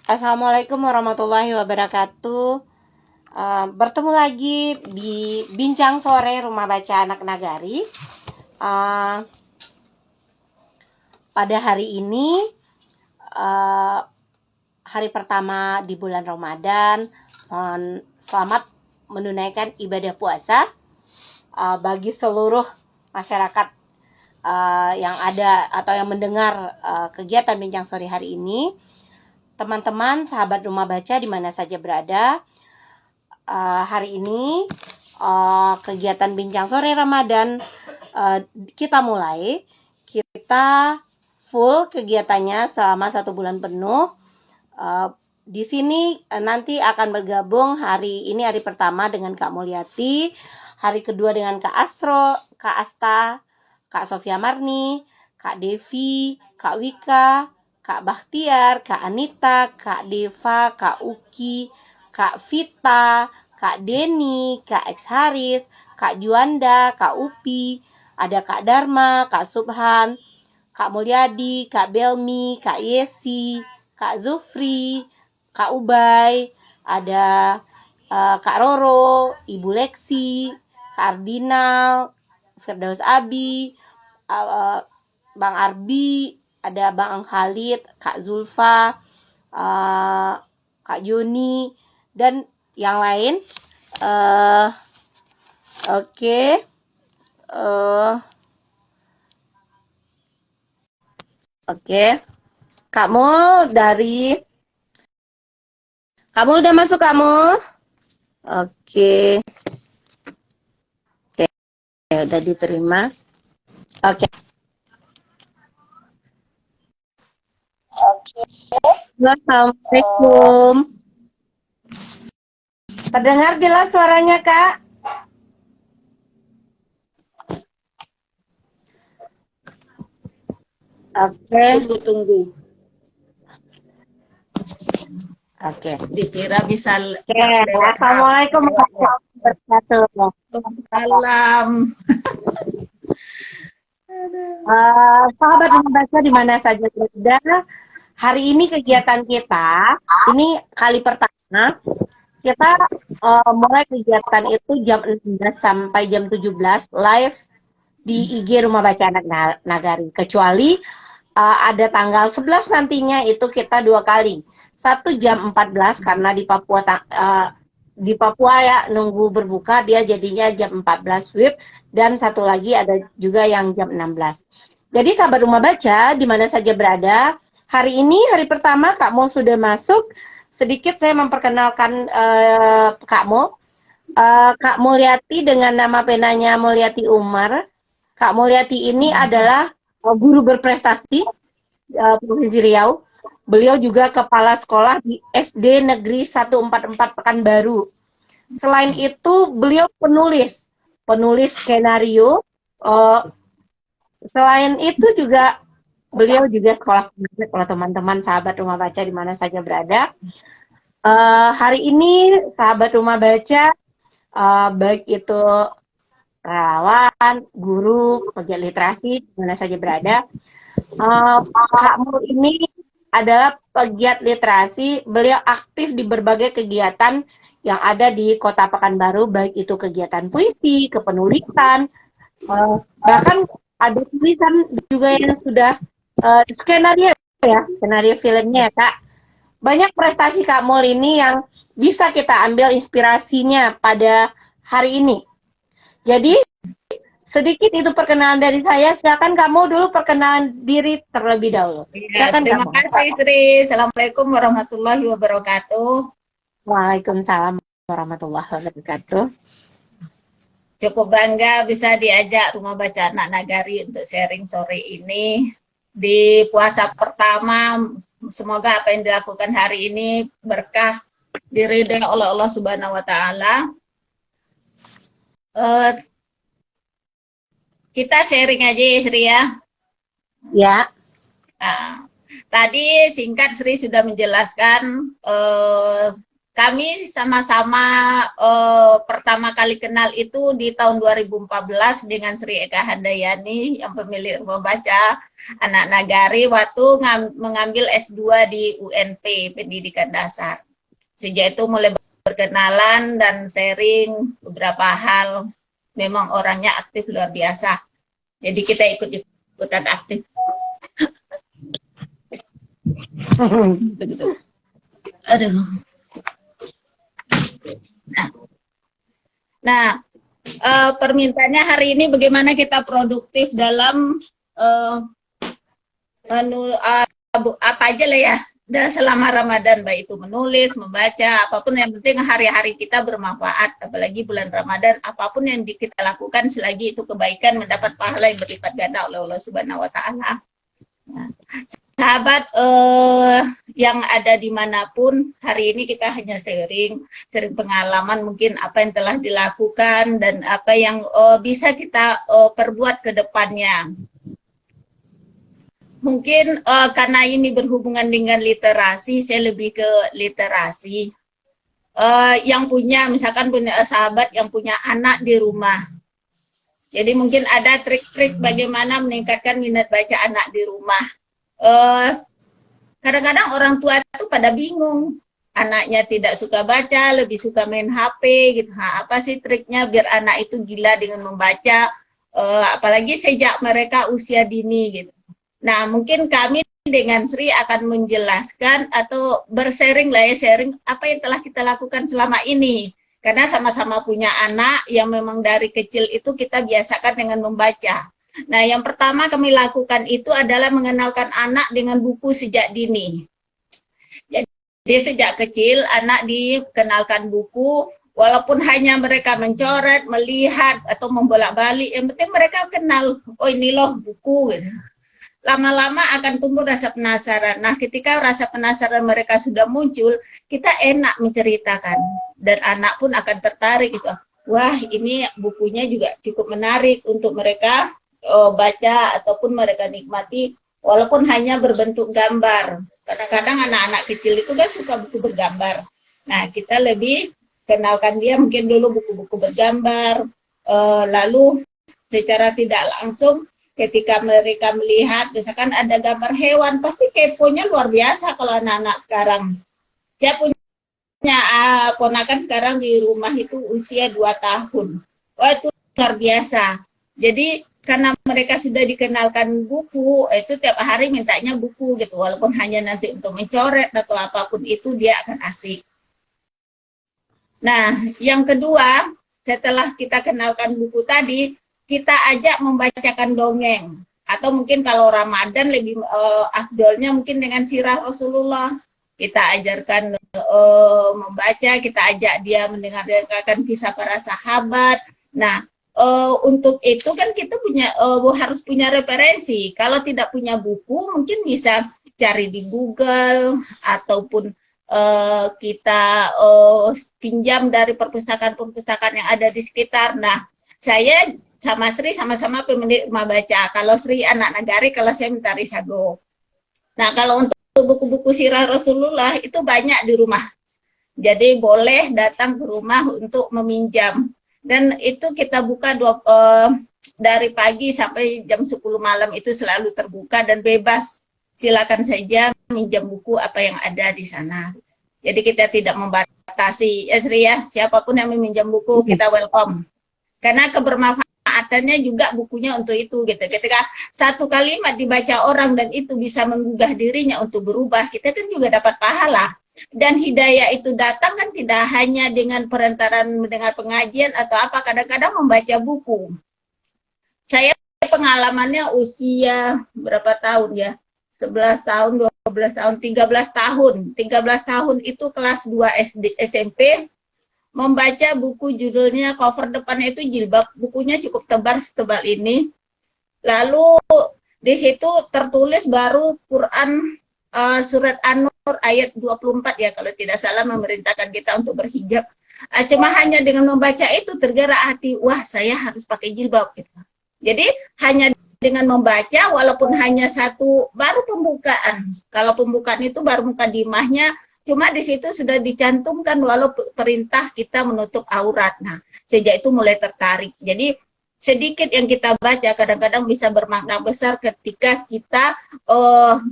Assalamualaikum warahmatullahi wabarakatuh. Bertemu lagi di Bincang Sore Rumah Baca Anak Nagari. Pada hari ini, hari pertama di bulan Ramadan, selamat menunaikan ibadah puasa bagi seluruh masyarakat yang ada atau yang mendengar kegiatan Bincang Sore hari ini. Teman-teman, sahabat rumah baca di mana saja berada, hari ini kegiatan Bincang Sore Ramadan kita mulai. Kita full kegiatannya selama 1 bulan penuh. Di sini nanti akan bergabung hari ini hari pertama dengan Kak Mulyati, hari kedua dengan Kak Asro, Kak Asta, Kak Sofia Marni, Kak Devi, Kak Wika, Kak Bakhtiar, Kak Anita, Kak Deva, Kak Uki, Kak Vita, Kak Deni, Kak X Haris, Kak Juanda, Kak Upi, ada Kak Dharma, Kak Subhan, Kak Mulyadi, Kak Belmi, Kak Yesi, Kak Zufri, Kak Ubay, ada Kak Roro, Ibu Leksi, Kak Ardinal, Firdaus Abi, Bang Arbi, ada Bang Khalid, Kak Zulfa, Kak Joni, dan yang lain. Oke. Kamu udah masuk kamu? Oke, udah diterima. Oke. Assalamualaikum. Terdengar jelas suaranya, Kak? Oke. Tunggu. Oke. Dikira bisa. Oke. Assalamualaikum warahmatullahi wabarakatuh. Salam. Sahabat rumah baca di mana saja berada, hari ini kegiatan kita, ini kali pertama, kita mulai kegiatan itu jam 16 sampai jam 17 live di IG Rumah Baca Anak Nagari. Kecuali ada tanggal 11 nantinya itu kita 2 kali. 1 jam 14 karena di Papua ya nunggu berbuka dia jadinya jam 14 WIB, dan satu lagi ada juga yang jam 16. Jadi sahabat rumah baca di mana saja berada, hari ini hari pertama Kak Mul sudah masuk. Sedikit saya memperkenalkan Kak Mul. Kak Mulyati dengan nama penanya Mulyati Umar. Kak Mulyati ini adalah guru berprestasi Provinsi Riau. Beliau juga kepala sekolah di SD Negeri 144 Pekanbaru. Selain itu, beliau penulis skenario. Selain itu juga beliau juga sekolah pendidik kalau teman-teman sahabat rumah baca di mana saja berada. Hari ini sahabat rumah baca, baik itu relawan, guru, pegiat literasi di mana saja berada. Kak Mul ini adalah pegiat literasi. Beliau aktif di berbagai kegiatan yang ada di Kota Pekanbaru, baik itu kegiatan puisi, kepenulisan, bahkan ada tulisan juga yang sudah skenario filmnya ya Kak. Banyak prestasi Kak Mul ini yang bisa kita ambil inspirasinya pada hari ini. Jadi sedikit itu perkenalan dari saya. Silakan kamu dulu perkenalan diri terlebih dahulu. Ya, terima kasih Sri. Assalamualaikum warahmatullahi wabarakatuh. Waalaikumsalam warahmatullahi wabarakatuh. Cukup bangga bisa diajak Rumah Baca Anak Nagari untuk sharing sore ini. Di puasa pertama, semoga apa yang dilakukan hari ini berkah, diridhai oleh Allah Subhanahu wa Ta'ala. Kita sharing aja ya Sri ya. Ya. Nah, tadi singkat Sri sudah menjelaskan kami sama-sama pertama kali kenal itu di tahun 2014 dengan Sri Eka Handayani yang pemilik rumah baca anak nagari waktu mengambil S2 di UNP Pendidikan Dasar. Sejak itu mulai berkenalan dan sharing beberapa hal. Memang orangnya aktif luar biasa. Jadi kita ikut-ikutan aktif. Begitu. Aduh. Nah, permintaannya hari ini bagaimana kita produktif dalam apa aja lah ya, dan selama Ramadan, baik itu menulis, membaca, apapun yang penting hari-hari kita bermanfaat, apalagi bulan Ramadan, apapun yang kita lakukan selagi itu kebaikan mendapat pahala yang berlipat ganda oleh Allah Subhanahu wa Ta'ala. Nah, sahabat yang ada dimanapun, hari ini kita hanya sharing pengalaman mungkin apa yang telah dilakukan dan apa yang bisa kita perbuat ke depannya. Mungkin karena ini berhubungan dengan literasi, saya lebih ke literasi. Yang punya, misalkan punya sahabat yang punya anak di rumah. Jadi mungkin ada trik-trik bagaimana meningkatkan minat baca anak di rumah. Kadang-kadang orang tua itu pada bingung. Anaknya tidak suka baca, lebih suka main HP gitu. Nah, apa sih triknya biar anak itu gila dengan membaca, apalagi sejak mereka usia dini gitu. Nah, mungkin kami dengan Sri akan menjelaskan atau bersharing lah ya, sharing apa yang telah kita lakukan selama ini. Karena sama-sama punya anak yang memang dari kecil itu kita biasakan dengan membaca. Nah, yang pertama kami lakukan itu adalah mengenalkan anak dengan buku sejak dini. Jadi sejak kecil anak dikenalkan buku, walaupun hanya mereka mencoret, melihat, atau membolak-balik, yang penting mereka kenal, oh ini loh buku gitu. Lama-lama akan tumbuh rasa penasaran. Nah, ketika rasa penasaran mereka sudah muncul, kita enak menceritakan. Dan anak pun akan tertarik gitu. Wah, ini bukunya juga cukup menarik untuk mereka baca ataupun mereka nikmati, walaupun hanya berbentuk gambar. Kadang-kadang anak-anak kecil itu kan suka buku bergambar. Nah, kita lebih kenalkan dia mungkin dulu buku-buku bergambar, lalu secara tidak langsung ketika mereka melihat, misalkan ada gambar hewan, pasti keponya luar biasa kalau anak-anak sekarang. Saya punya ponakan sekarang di rumah itu usia 2 tahun. Wah, itu luar biasa. Jadi, karena mereka sudah dikenalkan buku, itu tiap hari mintanya buku gitu. Walaupun hanya nanti untuk mencoret atau apapun itu, dia akan asik. Nah, yang kedua, setelah kita kenalkan buku tadi, kita ajak membacakan dongeng. Atau mungkin kalau Ramadan lebih afdolnya mungkin dengan sirah Rasulullah. Kita ajarkan membaca, kita ajak dia mendengarkan kisah para sahabat. Nah, untuk itu kan kita harus punya referensi. Kalau tidak punya buku, mungkin bisa cari di Google, ataupun kita pinjam dari perpustakaan-perpustakaan yang ada di sekitar. Nah, saya sama Sri sama-sama pemilik rumah baca. Kalau Sri anak nagari, kalau saya minta risago. Nah, kalau untuk buku-buku sirah Rasulullah itu banyak di rumah. Jadi boleh datang ke rumah untuk meminjam. Dan itu kita buka dari pagi sampai jam 10 malam itu selalu terbuka dan bebas. Silakan saja minjam buku apa yang ada di sana. Jadi kita tidak membatasi. Ya Sri ya, siapapun yang meminjam buku kita welcome. Karena kebermanfaatannya juga bukunya untuk itu gitu. Ketika satu kalimat dibaca orang dan itu bisa menggugah dirinya untuk berubah, kita kan juga dapat pahala. Dan hidayah itu datang kan tidak hanya dengan perantaran mendengar pengajian atau apa, kadang-kadang membaca buku. Saya pengalamannya usia berapa tahun ya? 11 tahun, 12 tahun, 13 tahun. 13 tahun itu kelas 2 SMP. Membaca buku judulnya, cover depannya itu jilbab, bukunya cukup tebal setebal ini. Lalu di situ tertulis baru Quran surat An-Nur ayat 24 ya kalau tidak salah, memerintahkan kita untuk berhijab. Cuma hanya dengan membaca itu tergerak hati, wah saya harus pakai jilbab gitu. Jadi hanya dengan membaca walaupun hanya satu, baru pembukaan. Kalau pembukaan itu baru mukadimahnya, Cuma di situ sudah dicantumkan walau perintah kita menutup aurat. Nah, sejak itu mulai tertarik. Jadi sedikit yang kita baca kadang-kadang bisa bermakna besar ketika kita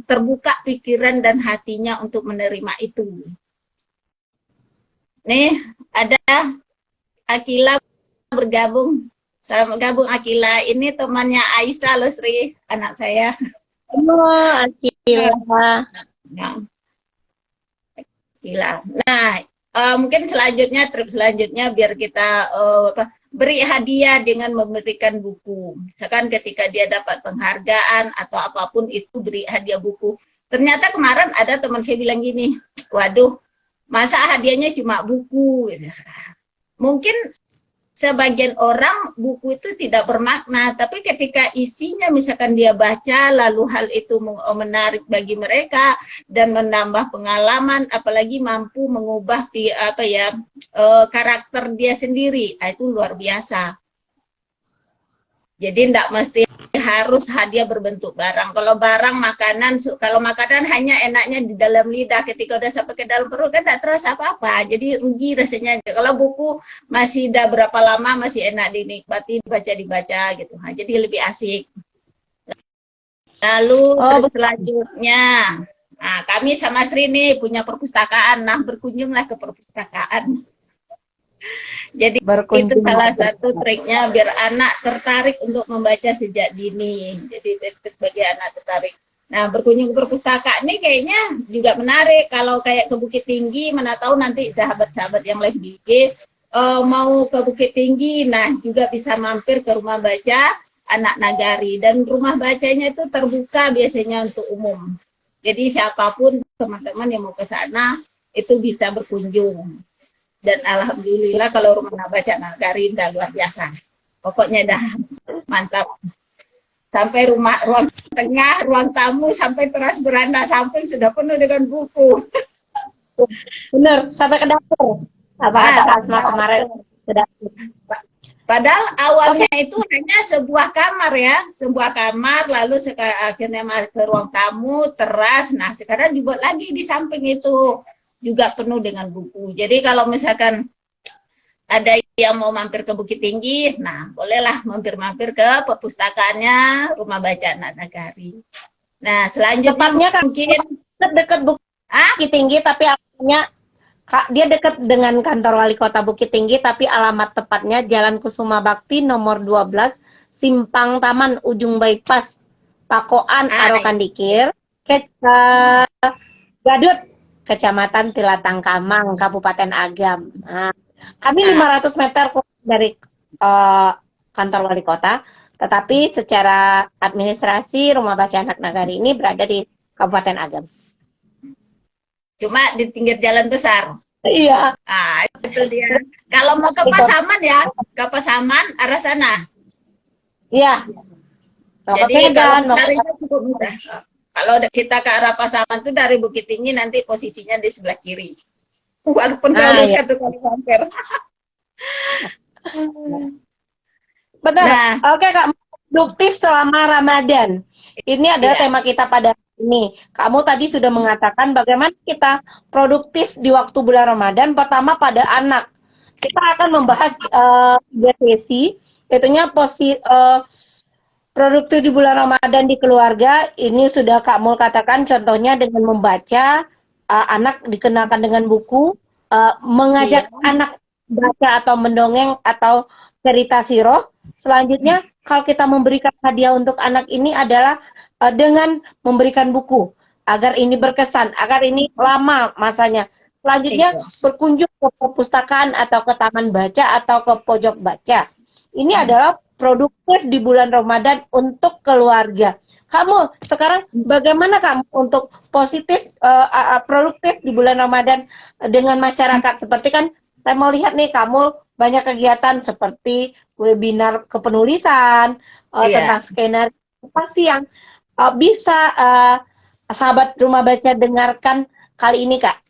terbuka pikiran dan hatinya untuk menerima itu. Nih, ada Akila bergabung. Selamat gabung Akila. Ini temannya Aisyah loh Sri, anak saya. Oh, Akila. Nah, Akila. Nah, mungkin trip selanjutnya biar kita beri hadiah dengan memberikan buku. Misalkan ketika dia dapat penghargaan atau apapun itu beri hadiah buku. Ternyata kemarin ada teman saya bilang gini, waduh, masa hadiahnya cuma buku? Mungkin sebagian orang buku itu tidak bermakna, tapi ketika isinya misalkan dia baca, lalu hal itu menarik bagi mereka dan menambah pengalaman, apalagi mampu mengubah karakter dia sendiri, itu luar biasa. Jadi tidak mesti harus hadiah berbentuk barang. Kalau barang kalau makanan hanya enaknya di dalam lidah, ketika udah sampai ke dalam perut kan tidak terasa apa-apa. Jadi rugi rasanya. Kalau buku masih udah berapa lama masih enak dinikmati, dibaca gitu. Nah, jadi lebih asik. Lalu selanjutnya, nah, kami sama Sri nih punya perpustakaan. Nah, berkunjunglah ke perpustakaan. Jadi itu salah satu triknya biar anak tertarik untuk membaca sejak dini. Jadi sebagai anak tertarik. Nah, berkunjung ke perpustakaan ini kayaknya juga menarik. Kalau kayak ke Bukit Tinggi, mana tahu nanti sahabat-sahabat yang live BG mau ke Bukit Tinggi, nah juga bisa mampir ke rumah baca anak Nagari. Dan rumah bacanya itu terbuka biasanya untuk umum. Jadi siapapun teman-teman yang mau ke sana itu bisa berkunjung. Dan alhamdulillah kalau rumah baca Nagari udah luar biasa. Pokoknya dah mantap. Sampai ruang tengah, ruang tamu, sampai teras beranda samping sudah penuh dengan buku. Bener, sampai ke dapur. Kemarin sudah. Padahal awalnya itu hanya sebuah kamar ya, sebuah kamar, lalu akhirnya masuk ke ruang tamu, teras. Nah sekarang dibuat lagi di samping itu. Juga penuh dengan buku. Jadi kalau misalkan ada yang mau mampir ke Bukit Tinggi, nah bolehlah mampir-mampir ke perpustakaannya Rumah Baca Anak Nagari. Nah selanjutnya tepatnya mungkin dekat Bukit Tinggi, tapi alamatnya dia dekat dengan kantor wali kota Bukit Tinggi, tapi alamat tepatnya Jalan Kusuma Bakti nomor 12, Simpang Taman Ujung Bypass, Pakoan Arokan Dikir, Gadut, Kecamatan Tilatang Kamang, Kabupaten Agam. Nah, kami 500 meter dari kantor wali kota, tetapi secara administrasi Rumah Baca Anak Nagari ini berada di Kabupaten Agam. Cuma di pinggir jalan besar. Iya. Ah, itu dia. Kalau mau ke Pasaman ya, ke Pasaman arah sana. Iya. Jadi kalau carinya cukup mudah. Kalau kita ke arah Pasaman itu dari Bukit Tinggi nanti posisinya di sebelah kiri. Walaupun jauh satu kali mampir. Betul. Nah, oke Kak, produktif selama Ramadan. Ini adalah tema kita pada ini. Kamu tadi sudah mengatakan bagaimana kita produktif di waktu bulan Ramadan. Pertama pada anak. Kita akan membahas sesi, yaitunya produktif di bulan Ramadan di keluarga. Ini sudah Kak Mul katakan contohnya dengan membaca, anak dikenalkan dengan buku, mengajak anak baca atau mendongeng atau cerita siroh. Selanjutnya kalau kita memberikan hadiah untuk anak ini adalah dengan memberikan buku agar ini berkesan, agar ini lama masanya. Selanjutnya berkunjung ke perpustakaan atau ke taman baca atau ke pojok baca. Ini adalah produktif di bulan Ramadan untuk keluarga. Kamu sekarang bagaimana kamu untuk produktif di bulan Ramadan dengan masyarakat? Seperti kan saya mau lihat nih kamu banyak kegiatan seperti webinar kepenulisan tentang skenario. Apa sih yang bisa sahabat Rumah Baca dengarkan kali ini, Kak?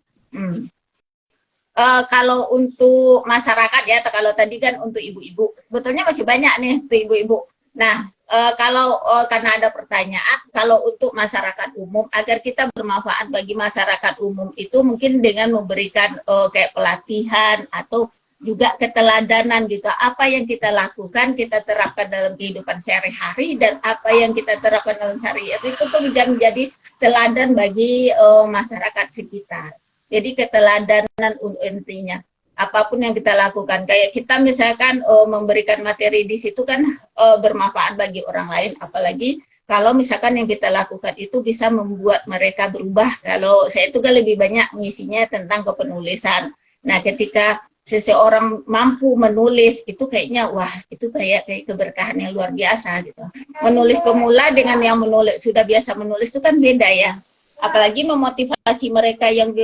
Kalau untuk masyarakat ya, kalau tadi kan untuk ibu-ibu, sebetulnya masih banyak nih untuk ibu-ibu. Nah, karena ada pertanyaan, kalau untuk masyarakat umum, agar kita bermanfaat bagi masyarakat umum itu mungkin dengan memberikan kayak pelatihan atau juga keteladanan gitu. Apa yang kita lakukan, kita terapkan dalam kehidupan sehari-hari, dan apa yang kita terapkan dalam sehari-hari itu tuh menjadi teladan bagi masyarakat sekitar. Jadi keteladanan intinya. Apapun yang kita lakukan, kayak kita misalkan memberikan materi di situ kan bermanfaat bagi orang lain, apalagi kalau misalkan yang kita lakukan itu bisa membuat mereka berubah. Kalau saya itu kan lebih banyak mengisinya tentang kepenulisan. Nah, ketika seseorang mampu menulis itu kayaknya wah, itu kayak keberkahan yang luar biasa gitu. Menulis pemula dengan yang menulis sudah biasa menulis itu kan beda ya. Apalagi memotivasi mereka yang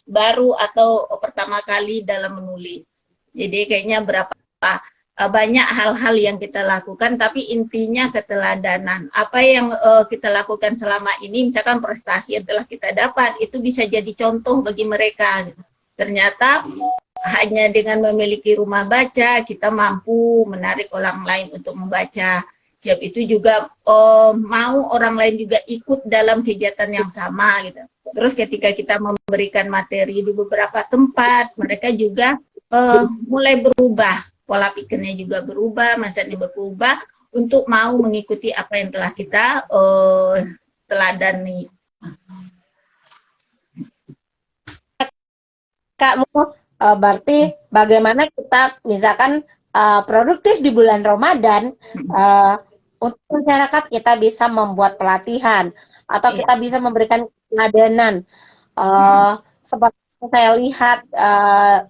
baru atau pertama kali dalam menulis. Jadi kayaknya banyak hal-hal yang kita lakukan, tapi intinya keteladanan. Apa yang kita lakukan selama ini, misalkan prestasi yang telah kita dapat, itu bisa jadi contoh bagi mereka. Ternyata hanya dengan memiliki rumah baca, kita mampu menarik orang lain untuk membaca. Siap itu juga mau orang lain juga ikut dalam kegiatan yang sama gitu. Terus ketika kita memberikan materi di beberapa tempat, mereka juga mulai berubah, pola pikirnya juga berubah, mindsetnya berubah untuk mau mengikuti apa yang telah kita teladani. Kak, berarti bagaimana kita misalkan produktif di bulan Ramadan, untuk masyarakat kita bisa membuat pelatihan atau kita bisa memberikan peneladanan. Seperti saya lihat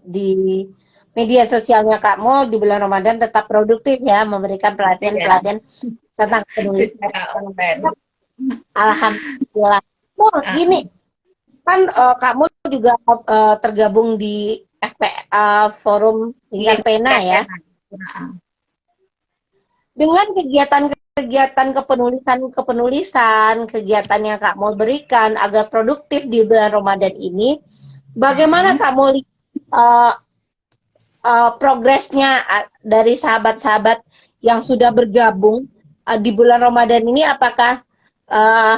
di media sosialnya Kak Mul di bulan Ramadan tetap produktif ya, memberikan pelatihan-pelatihan tentang penulisan. Alhamdulillah. Gini, kan Kak Mul juga tergabung di Forum Lingkar Pena ya. Dengan kegiatan kepenulisan, kegiatan yang Kak Mul berikan agar produktif di bulan Ramadan ini, bagaimana Kak Mul progresnya dari sahabat-sahabat yang sudah bergabung di bulan Ramadan ini? Apakah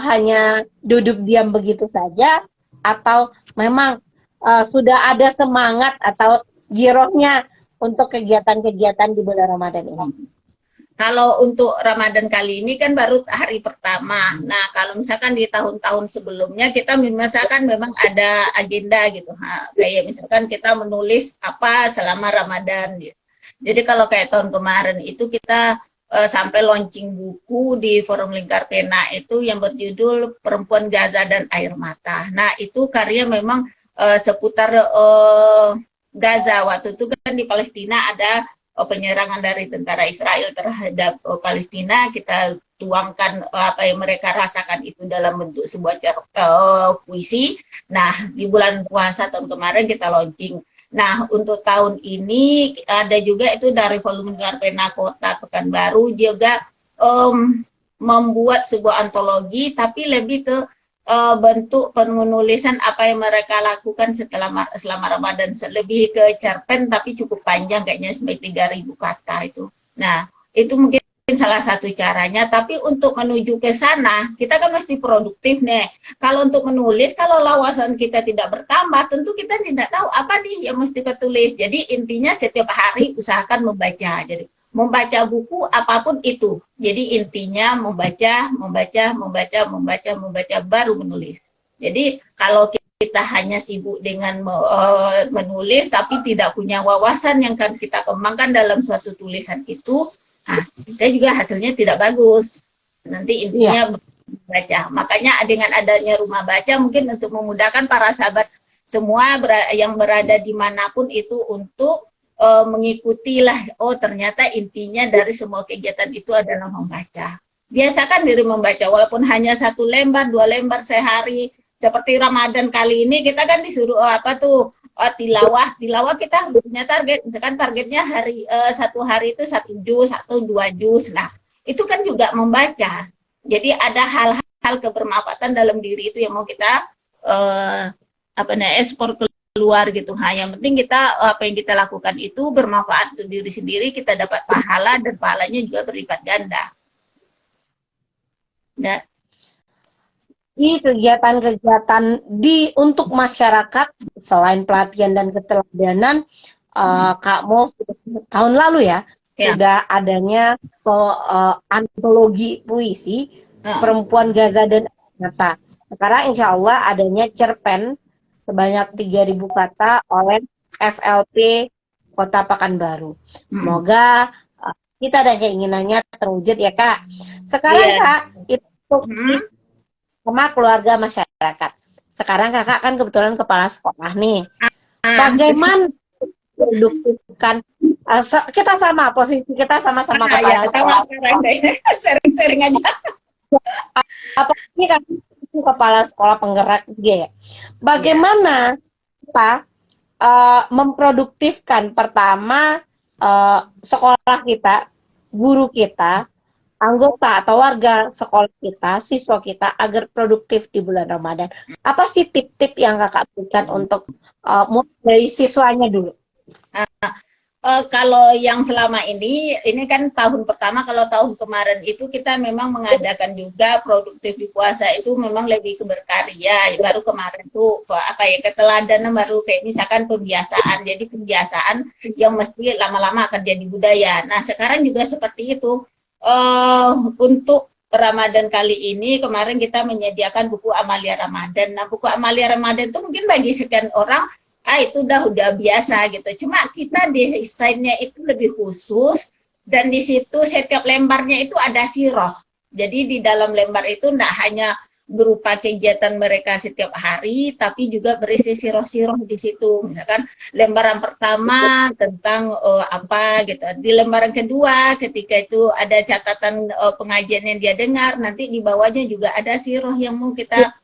hanya duduk diam begitu saja, atau memang sudah ada semangat atau girohnya untuk kegiatan-kegiatan di bulan Ramadan ini? Kalau untuk Ramadan kali ini kan baru hari pertama. Nah, kalau misalkan di tahun-tahun sebelumnya kita misalkan memang ada agenda gitu. Kayak misalkan kita menulis apa selama Ramadan gitu. Jadi kalau kayak tahun kemarin itu kita sampai launching buku di Forum Lingkar Pena itu yang berjudul Perempuan Gaza dan Air Mata. Nah, itu karya memang seputar Gaza. Waktu itu kan di Palestina ada penyerangan dari tentara Israel terhadap Palestina. Kita tuangkan apa yang mereka rasakan itu dalam bentuk sebuah puisi. Nah, di bulan puasa tahun kemarin kita launching. Nah, untuk tahun ini ada juga itu dari Forum Lingkar Pena Kota Pekanbaru juga membuat sebuah antologi, tapi lebih ke bentuk penulisan apa yang mereka lakukan selama Ramadan, lebih ke cerpen tapi cukup panjang, kayaknya sampai 3.000 kata itu. Nah, itu mungkin salah satu caranya, tapi untuk menuju ke sana kita kan mesti produktif nih. Kalau untuk menulis, kalau wawasan kita tidak bertambah, tentu kita tidak tahu apa nih yang mesti kita tulis. Jadi intinya setiap hari usahakan membaca. Jadi membaca buku apapun itu. Jadi intinya membaca baru menulis. Jadi kalau kita hanya sibuk dengan menulis tapi tidak punya wawasan yang kan kita kembangkan dalam suatu tulisan itu, kita juga hasilnya tidak bagus. Nanti intinya membaca. Makanya dengan adanya rumah baca mungkin untuk memudahkan para sahabat semua yang berada dimanapun itu untuk mengikutilah, ternyata intinya dari semua kegiatan itu adalah membaca. Biasakan diri membaca, walaupun hanya 1 lembar, 2 lembar sehari. Seperti Ramadan kali ini kita kan disuruh tilawah kita punya target, misalkan targetnya satu hari itu 1 juz atau 2 juz. Nah, itu kan juga membaca. Jadi ada hal-hal kebermanfaatan dalam diri itu yang mau kita ekspor keluar gitu. Yang penting kita apa yang kita lakukan itu bermanfaat untuk diri sendiri, kita dapat pahala dan pahalanya juga berlipat ganda. Ya. Di kegiatan-kegiatan untuk masyarakat selain pelatihan dan keteladanan, Kak Mo tahun lalu ya Ya. sudah adanya antologi puisi Perempuan Gaza dan Mata. Sekarang insya Allah adanya cerpen sebanyak 3.000 kata oleh FLP Kota Pekanbaru. Semoga kita dan keinginannya terwujud ya Kak. Sekarang Iya. Kak, itu sama keluarga masyarakat. Sekarang Kakak kan kebetulan kepala sekolah nih. Bagaimana produktifkan kita sama posisi kita sama-sama kepala Ya, sekolah. sama sekarang deh. Sering-sering aja. Apalagi kan kepala sekolah penggerak juga ya. Bagaimana kita memproduktifkan pertama sekolah kita, guru kita, anggota atau warga sekolah kita, siswa kita agar produktif di bulan Ramadan. Apa sih tip-tip yang Kakak berikan untuk mulai dari siswanya dulu? Kalau yang selama ini kan tahun pertama. Kalau tahun kemarin itu kita memang mengadakan juga produktif di puasa itu memang lebih ke berkarya. Baru kemarin tuh keteladanan baru kayak misalkan pembiasaan. Jadi kebiasaan yang mesti lama-lama akan jadi budaya. Nah sekarang juga seperti itu. Untuk Ramadan kali ini kemarin kita menyediakan buku Amalia Ramadan. Nah buku Amalia Ramadan itu mungkin bagi sekian orang itu udah biasa gitu. Cuma kita desainnya itu lebih khusus dan di situ setiap lembarnya itu ada siroh. Jadi di dalam lembar itu tidak hanya berupa kegiatan mereka setiap hari, tapi juga berisi siroh-siroh di situ. Misalkan lembaran pertama tentang apa gitu. Di lembaran kedua ketika itu ada catatan pengajian yang dia dengar, nanti di bawahnya juga ada siroh yang mau kita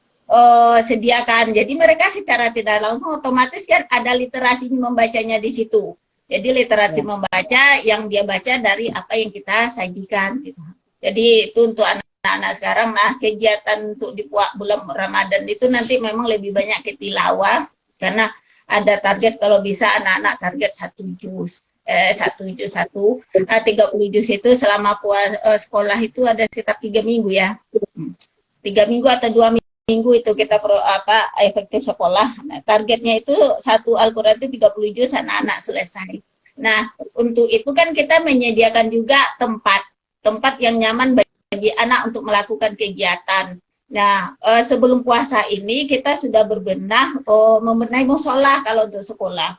sediakan. Jadi mereka secara tidak langsung otomatis kan ada literasi membacanya di situ. Jadi literasi membaca yang dia baca dari apa yang kita sajikan gitu. Jadi itu untuk anak-anak sekarang. Nah kegiatan untuk di bulan Ramadan itu nanti memang lebih banyak ke tilawah karena ada target kalau bisa anak-anak target 1 juz. 30 juz itu selama sekolah itu ada sekitar 3 minggu ya. 3 minggu atau 2 minggu itu kita efektif sekolah. Nah, targetnya itu satu Al-Quran itu 30 juz anak-anak selesai. Nah, untuk itu kan kita menyediakan juga tempat yang nyaman bagi anak untuk melakukan kegiatan. Nah, sebelum puasa ini kita sudah berbenah membenahi musola kalau untuk sekolah.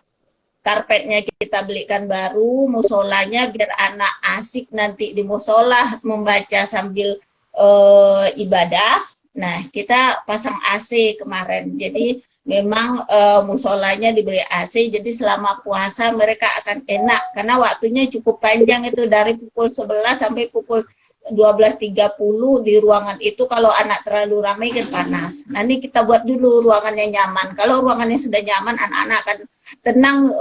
Karpetnya kita belikan baru, musolanya biar anak asik nanti di musola membaca sambil ibadah. Nah, kita pasang AC kemarin. Jadi memang musolanya diberi AC. Jadi selama puasa mereka akan enak karena waktunya cukup panjang itu dari pukul 11 sampai pukul 12.30 di ruangan itu. Kalau anak terlalu ramai kan panas. Nah, ini kita buat dulu ruangannya nyaman. Kalau ruangannya sudah nyaman, anak-anak akan tenang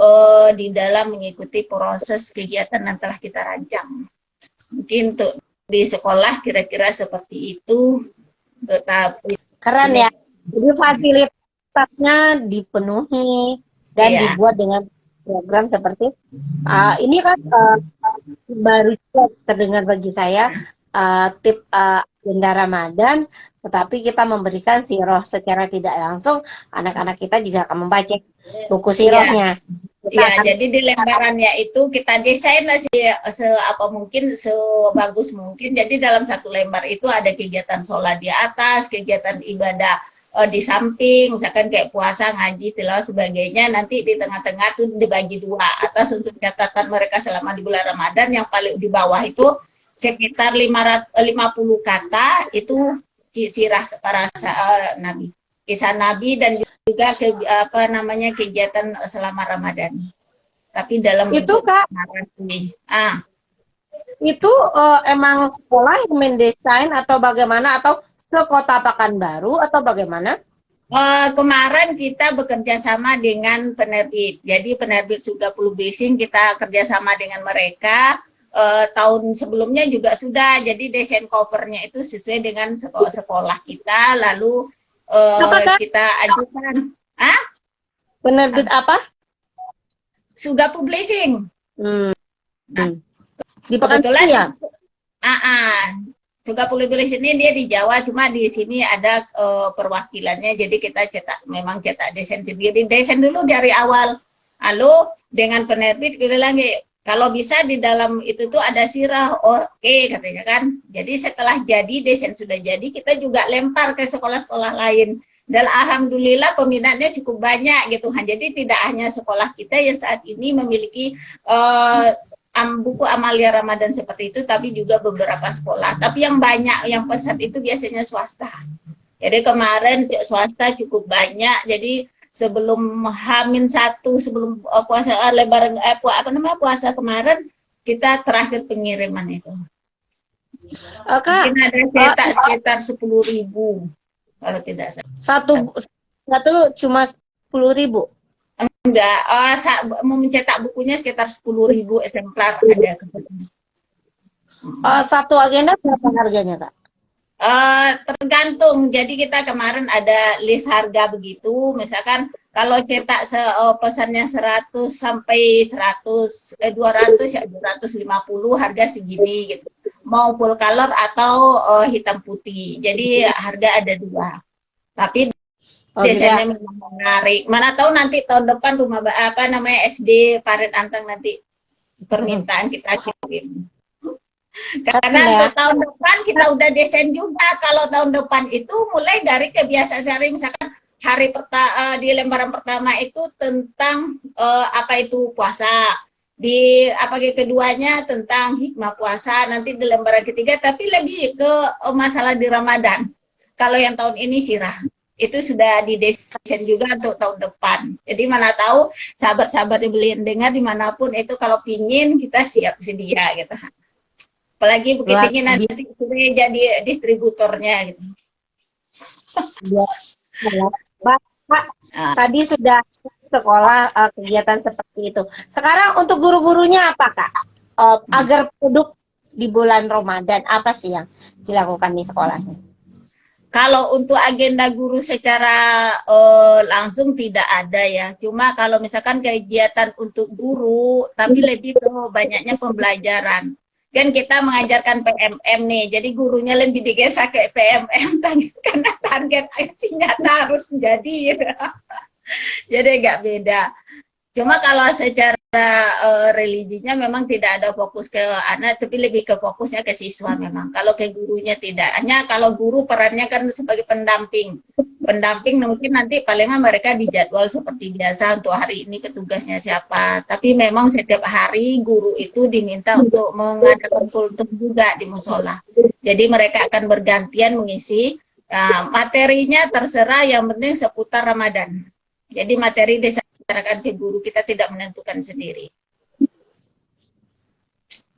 di dalam mengikuti proses kegiatan yang telah kita rancang. Mungkin untuk di sekolah kira-kira seperti itu. Tetapi keren ya. Jadi fasilitasnya dipenuhi dan dibuat dengan program seperti ini kan baru terdengar bagi saya tip agenda Ramadan, tetapi kita memberikan siroh secara tidak langsung. Anak-anak kita juga akan membaca buku sirohnya. Ya, jadi di lembarannya itu kita desain sebagus mungkin. Jadi dalam satu lembar itu ada kegiatan sholat di atas, kegiatan ibadah di samping, misalkan kayak puasa, ngaji, tilawah, sebagainya. Nanti di tengah-tengah itu dibagi dua. Atas untuk catatan mereka selama di bulan Ramadan, yang paling di bawah itu sekitar 550 kata itu sirah para Nabi. Kisah Nabi dan juga kegiatan selama Ramadan. Tapi dalam itu Kak, itu emang sekolah yang mendesain atau bagaimana, atau Kota Pekanbaru atau bagaimana? Kemarin kita bekerja sama dengan penerbit. Jadi penerbit Suga Publishing kita kerjasama dengan mereka. Tahun sebelumnya juga sudah. Jadi desain covernya itu sesuai dengan sekolah kita. Lalu kita ajukan. Penerbit apa? Suga Publishing. Di Pekanbaru ya? Suka Pulih sini dia di Jawa, cuma di sini ada perwakilannya, jadi kita memang cetak desain sendiri. Desain dulu dari awal. Lalu dengan penerbit kita bilang, kalau bisa di dalam itu tuh ada sirah, oke katanya kan. Jadi setelah jadi, desain sudah jadi, kita juga lempar ke sekolah-sekolah lain. Dan alhamdulillah peminatnya cukup banyak gitu kan. Jadi tidak hanya sekolah kita yang saat ini memiliki buku Amalia Ramadan seperti itu, tapi juga beberapa sekolah. Tapi yang banyak yang pesan itu biasanya swasta. Jadi kemarin swasta cukup banyak. Jadi sebelum H-1, sebelum puasa Lebaran, puasa kemarin, kita terakhir pengiriman itu. Kak, mungkin ada cetak sekitar 10.000 kalau tidak salah. Satu cuma 10.000. Enggak, mau mencetak bukunya sekitar 10.000 eksemplar ada. Satu agenda berapa harganya, Kak? Tergantung. Jadi kita kemarin ada list harga begitu. Misalkan kalau cetak pesannya 100 sampai 200 ya 250 harga segini gitu. Mau full color atau hitam putih. Jadi harga ada dua. Tapi desainnya memang menarik. Mana tahu nanti tahun depan SD Parit Anteng nanti permintaan kita kirim. Karena untuk tahun depan kita udah desain juga. Kalau tahun depan itu mulai dari kebiasaan sehari, misalkan di lembaran pertama itu tentang apa itu puasa. Di keduanya tentang hikmah puasa, nanti di lembaran ketiga tapi lebih ke masalah di Ramadan. Kalau yang tahun ini sirah. Itu sudah didesain juga untuk tahun depan. Jadi mana tahu sahabat-sahabat yang beli dengar dimanapun itu kalau pingin kita siap sedia gitu. Apalagi Bukit Tinggi nanti sudah jadi distributornya gitu. Pak, tadi sudah sekolah kegiatan seperti itu. Sekarang untuk guru-gurunya apa, Kak? Agar produk di bulan Ramadan apa sih yang dilakukan di sekolahnya? Kalau untuk agenda guru secara langsung tidak ada ya. Cuma kalau misalkan kegiatan untuk guru, tapi lebih ke banyaknya pembelajaran. Kan kita mengajarkan PMM nih, jadi gurunya lebih digesek ke PMM karena target nyata harus jadi. Gitu. Jadi nggak beda. Cuma kalau secara religinya memang tidak ada fokus ke anak, tapi lebih ke fokusnya ke siswa memang. Kalau ke gurunya tidak. Hanya kalau guru perannya kan sebagai pendamping. Pendamping mungkin nanti palingan mereka dijadwal seperti biasa untuk hari ini petugasnya siapa. Tapi memang setiap hari guru itu diminta untuk mengadakan kultum juga di musola. Jadi mereka akan bergantian mengisi. Materinya terserah, yang penting seputar Ramadan. Jadi materi diserahkan ke guru, kita tidak menentukan sendiri.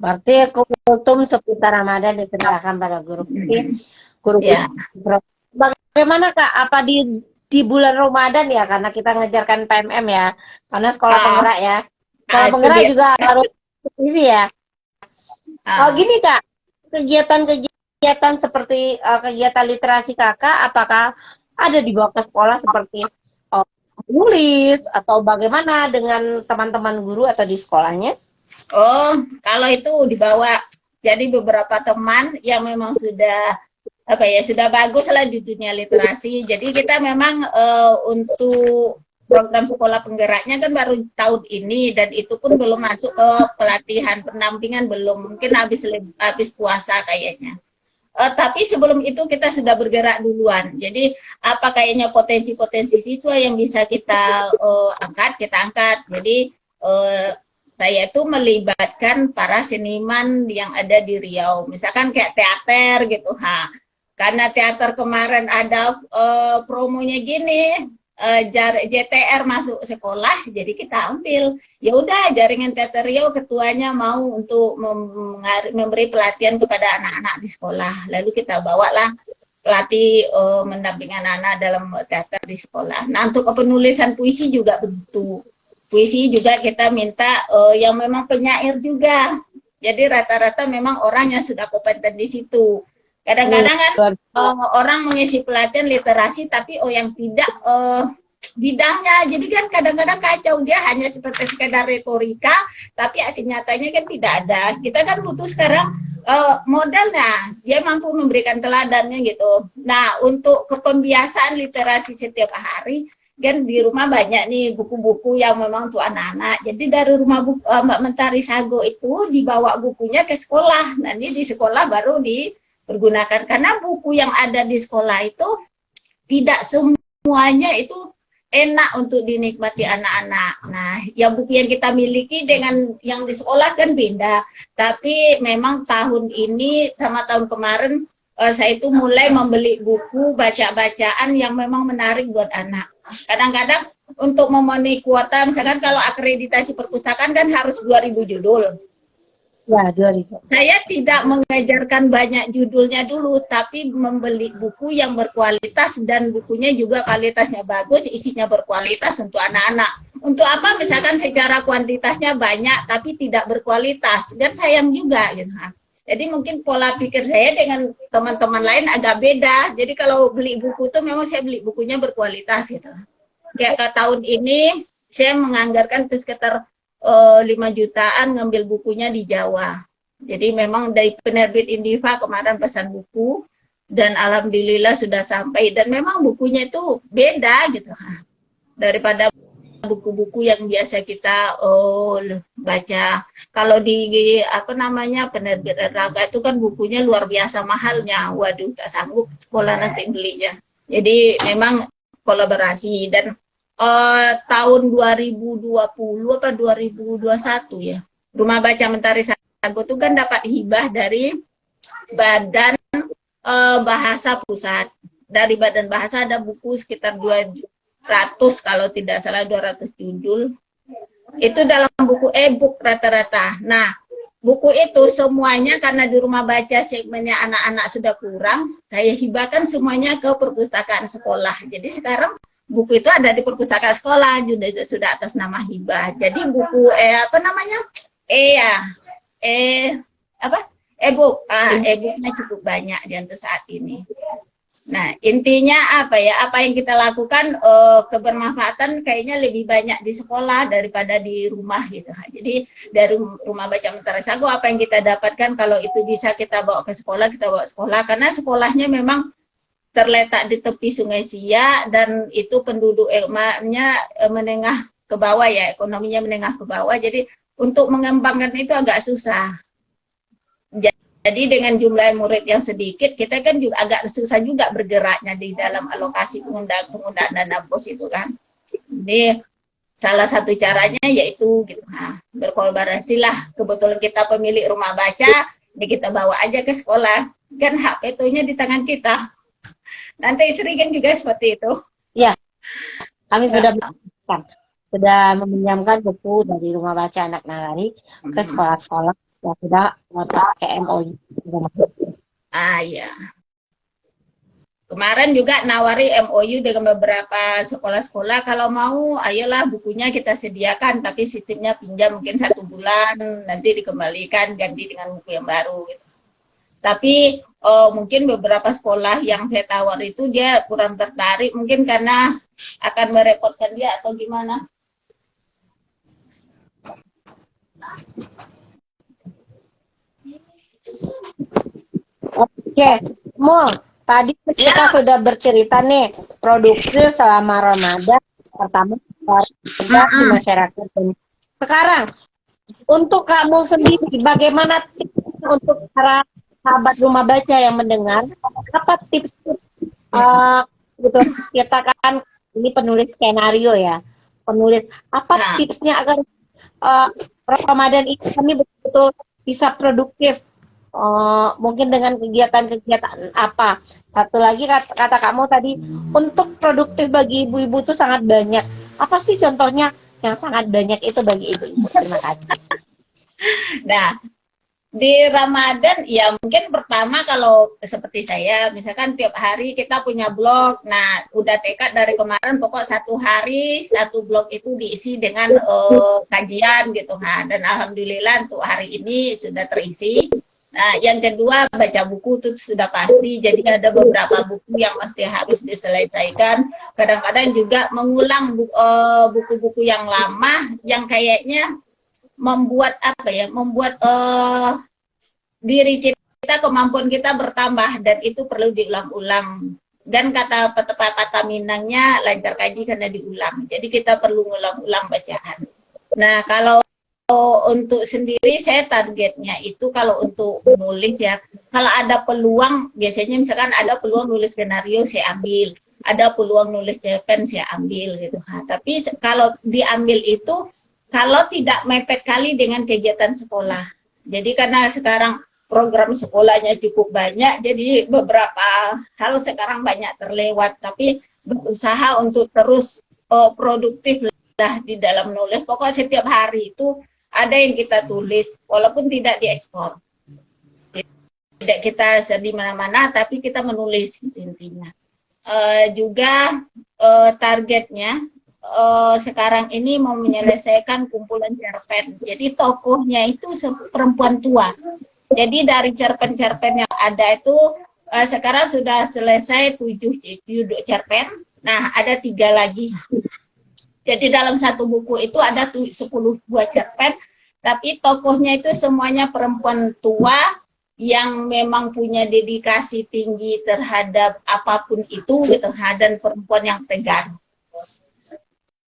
Berarti kultum seputar Ramadan diserahkan pada guru. Guru ya. Bagaimana, Kak? Apa di bulan Ramadan ya, karena kita ngejarkan PMM ya, karena sekolah penggerak ya. Sekolah penggerak juga harus isi ya. Gini, Kak, kegiatan seperti kegiatan literasi Kakak, apakah ada di bawah sekolah seperti menulis atau bagaimana dengan teman-teman guru atau di sekolahnya? Oh, kalau itu dibawa. Jadi beberapa teman yang memang sudah bagus lah di dunia literasi. Jadi kita memang untuk program sekolah penggeraknya kan baru tahun ini, dan itu pun belum masuk ke pelatihan pendampingan, belum, mungkin habis puasa kayaknya. Tapi sebelum itu kita sudah bergerak duluan. Jadi apa kayaknya potensi-potensi siswa yang bisa kita angkat. Jadi saya itu melibatkan para seniman yang ada di Riau. Misalkan kayak teater gitu. Karena teater kemarin ada promonya gini, JTR masuk sekolah, jadi kita ambil. Ya udah, jaringan teater Riau ketuanya mau untuk memberi pelatihan kepada anak-anak di sekolah. Lalu kita bawalah pelatih mendampingi anak-anak dalam teater di sekolah. Nah, untuk penulisan puisi juga begitu. Puisi juga kita minta yang memang penyair juga. Jadi rata-rata memang orang yang sudah kompeten di situ. Kadang-kadang kan orang mengisi pelatihan literasi tapi yang tidak bidangnya, jadi kan kadang-kadang kacau, dia hanya seperti sekedar retorika tapi aksi nyatanya kan tidak ada. Kita kan butuh sekarang modalnya dia mampu memberikan teladannya gitu. Nah, untuk kepembiasaan literasi setiap hari kan di rumah banyak nih buku-buku yang memang untuk anak-anak. Jadi dari rumah Mbak Mentari Sago itu dibawa bukunya ke sekolah. Nah, ini di sekolah baru dipergunakan karena buku yang ada di sekolah itu tidak semuanya itu enak untuk dinikmati anak-anak. Nah, yang buku yang kita miliki dengan yang di sekolah kan beda. Tapi memang tahun ini sama tahun kemarin saya itu mulai membeli buku baca-bacaan yang memang menarik buat anak. Kadang-kadang untuk memenuhi kuota, misalkan kalau akreditasi perpustakaan kan harus 2.000 judul. Ya, 2000. Saya tidak mengajarkan banyak judulnya dulu, tapi membeli buku yang berkualitas dan bukunya juga kualitasnya bagus, isinya berkualitas untuk anak-anak. Untuk apa? Misalkan secara kuantitasnya banyak, tapi tidak berkualitas, dan sayang juga. Gitu. Jadi mungkin pola pikir saya dengan teman-teman lain agak beda. Jadi kalau beli buku itu memang saya beli bukunya berkualitas gitu. Kayak ke tahun ini saya menganggarkan sekitar 5 jutaan ngambil bukunya di Jawa. Jadi memang dari penerbit Indiva kemarin pesan buku dan alhamdulillah sudah sampai dan memang bukunya itu beda gitu daripada buku-buku yang biasa kita baca. Kalau di apa namanya penerbit Erlangga itu kan bukunya luar biasa mahalnya. Waduh, tak sanggup sekolah nanti belinya. Jadi memang kolaborasi dan tahun 2020 apa 2021 ya. Rumah Baca Mentari Sago itu kan dapat hibah dari Badan Bahasa Pusat. Dari Badan Bahasa ada buku sekitar 200 kalau tidak salah 200 judul. Itu dalam buku e-book rata-rata. Nah, buku itu semuanya karena di rumah baca segmennya anak-anak sudah kurang, saya hibahkan semuanya ke perpustakaan sekolah. Jadi sekarang buku itu ada di perpustakaan sekolah sudah atas nama hibah. Jadi buku e-book e-booknya cukup banyak di untuk saat ini. Nah, intinya apa ya? Apa yang kita lakukan kebermanfaatan kayaknya lebih banyak di sekolah daripada di rumah gitu. Jadi dari Rumah Baca Mentari Sago apa yang kita dapatkan kalau itu bisa kita bawa ke sekolah, kita bawa ke sekolah karena sekolahnya memang terletak di tepi Sungai Siak dan itu penduduknya menengah ke bawah ya, ekonominya menengah ke bawah. Jadi untuk mengembangkan itu agak susah. Jadi dengan jumlah murid yang sedikit, kita kan juga agak susah juga bergeraknya di dalam alokasi penggunaan dana BOS itu kan. Jadi salah satu caranya yaitu gitu, berkolaborasilah. Kebetulan kita pemilik rumah baca, jadi kita bawa aja ke sekolah. Kan hak vetonya di tangan kita. Nanti istri kan juga seperti itu. Ya, kami sudah meminjamkan buku dari Rumah Baca Anak Nagari ke sekolah-sekolah yang sudah pakai MOU. Iya. Kemarin juga nawari MOU dengan beberapa sekolah-sekolah. Kalau mau, ayolah bukunya kita sediakan, tapi sistemnya pinjam mungkin 1 bulan, nanti dikembalikan ganti dengan buku yang baru. Gitu. Tapi mungkin beberapa sekolah yang saya tawar itu dia kurang tertarik, mungkin karena akan merepotkan dia atau gimana. Oke, Mul, tadi kita sudah bercerita nih produktif selama Ramadan pertama di masyarakat. Sekarang untuk kamu sendiri, bagaimana tips untuk para sahabat rumah baca yang mendengar? Apa tips? Gitu, kita kan ini penulis skenario ya, penulis. Apa tipsnya agar Ramadan ini kami betul-betul bisa produktif? Mungkin dengan kegiatan-kegiatan apa? Satu lagi kata kamu tadi, untuk produktif bagi ibu-ibu itu sangat banyak. Apa sih contohnya yang sangat banyak itu bagi ibu-ibu? Terima kasih. Nah, di Ramadan ya mungkin pertama kalau seperti saya, misalkan tiap hari kita punya blog. Nah, udah tekad dari kemarin pokok 1 hari 1 blog itu diisi dengan kajian gitu kan. Dan alhamdulillah untuk hari ini sudah terisi. Nah, yang kedua baca buku itu sudah pasti. Jadi ada beberapa buku yang mesti harus diselesaikan. Kadang-kadang juga mengulang buku-buku yang lama yang kayaknya membuat diri kita, kemampuan kita bertambah dan itu perlu diulang-ulang. Dan kata pepatah Minangnya, lancar kaji karena diulang. Jadi kita perlu ngulang-ulang bacaan. Nah, kalau untuk sendiri saya targetnya itu kalau untuk nulis ya, kalau ada peluang, biasanya misalkan ada peluang nulis skenario saya ambil, ada peluang nulis cerpen saya ambil gitu. Nah, tapi kalau diambil itu kalau tidak mepet kali dengan kegiatan sekolah. Jadi karena sekarang program sekolahnya cukup banyak, jadi beberapa hal sekarang banyak terlewat, tapi berusaha untuk terus produktif lah di dalam nulis. Pokoknya setiap hari itu ada yang kita tulis, walaupun tidak diekspor. Tidak kita di mana-mana, tapi kita menulis intinya. Juga targetnya sekarang ini mau menyelesaikan kumpulan cerpen. Jadi tokohnya itu perempuan tua. Jadi dari cerpen-cerpen yang ada itu sekarang sudah selesai 7 cerpen. Nah, ada 3 lagi. Jadi dalam satu buku itu ada 10 buah cerpen, tapi tokohnya itu semuanya perempuan tua yang memang punya dedikasi tinggi terhadap apapun itu gitu, dan perempuan yang tegar.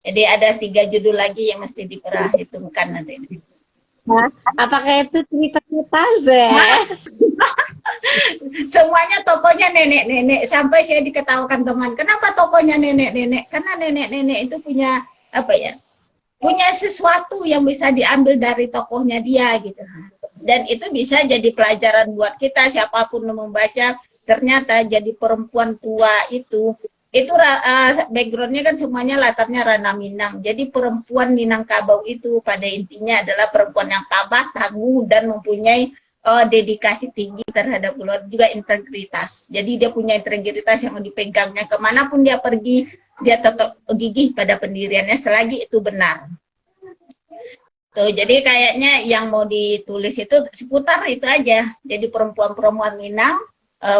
Jadi ada 3 judul lagi yang mesti diperhitungkan nanti. Nah, apakah itu cerita-cerita, Zek? Semuanya tokohnya nenek-nenek, sampai saya diketawakan teman. Kenapa tokohnya nenek-nenek? Karena nenek-nenek itu punya apa ya? Punya sesuatu yang bisa diambil dari tokohnya dia gitu. Dan itu bisa jadi pelajaran buat kita, siapapun yang membaca. Ternyata jadi perempuan tua itu backgroundnya kan semuanya latarnya Ranah Minang. Jadi perempuan Minangkabau itu pada intinya adalah perempuan yang tabah, tangguh, dan mempunyai dedikasi tinggi terhadap keluarga, juga integritas. Jadi dia punya integritas yang dipegangnya, kemanapun dia pergi, dia tetap gigih pada pendiriannya selagi itu benar. Tuh, jadi kayaknya yang mau ditulis itu seputar itu aja. Jadi perempuan-perempuan Minang,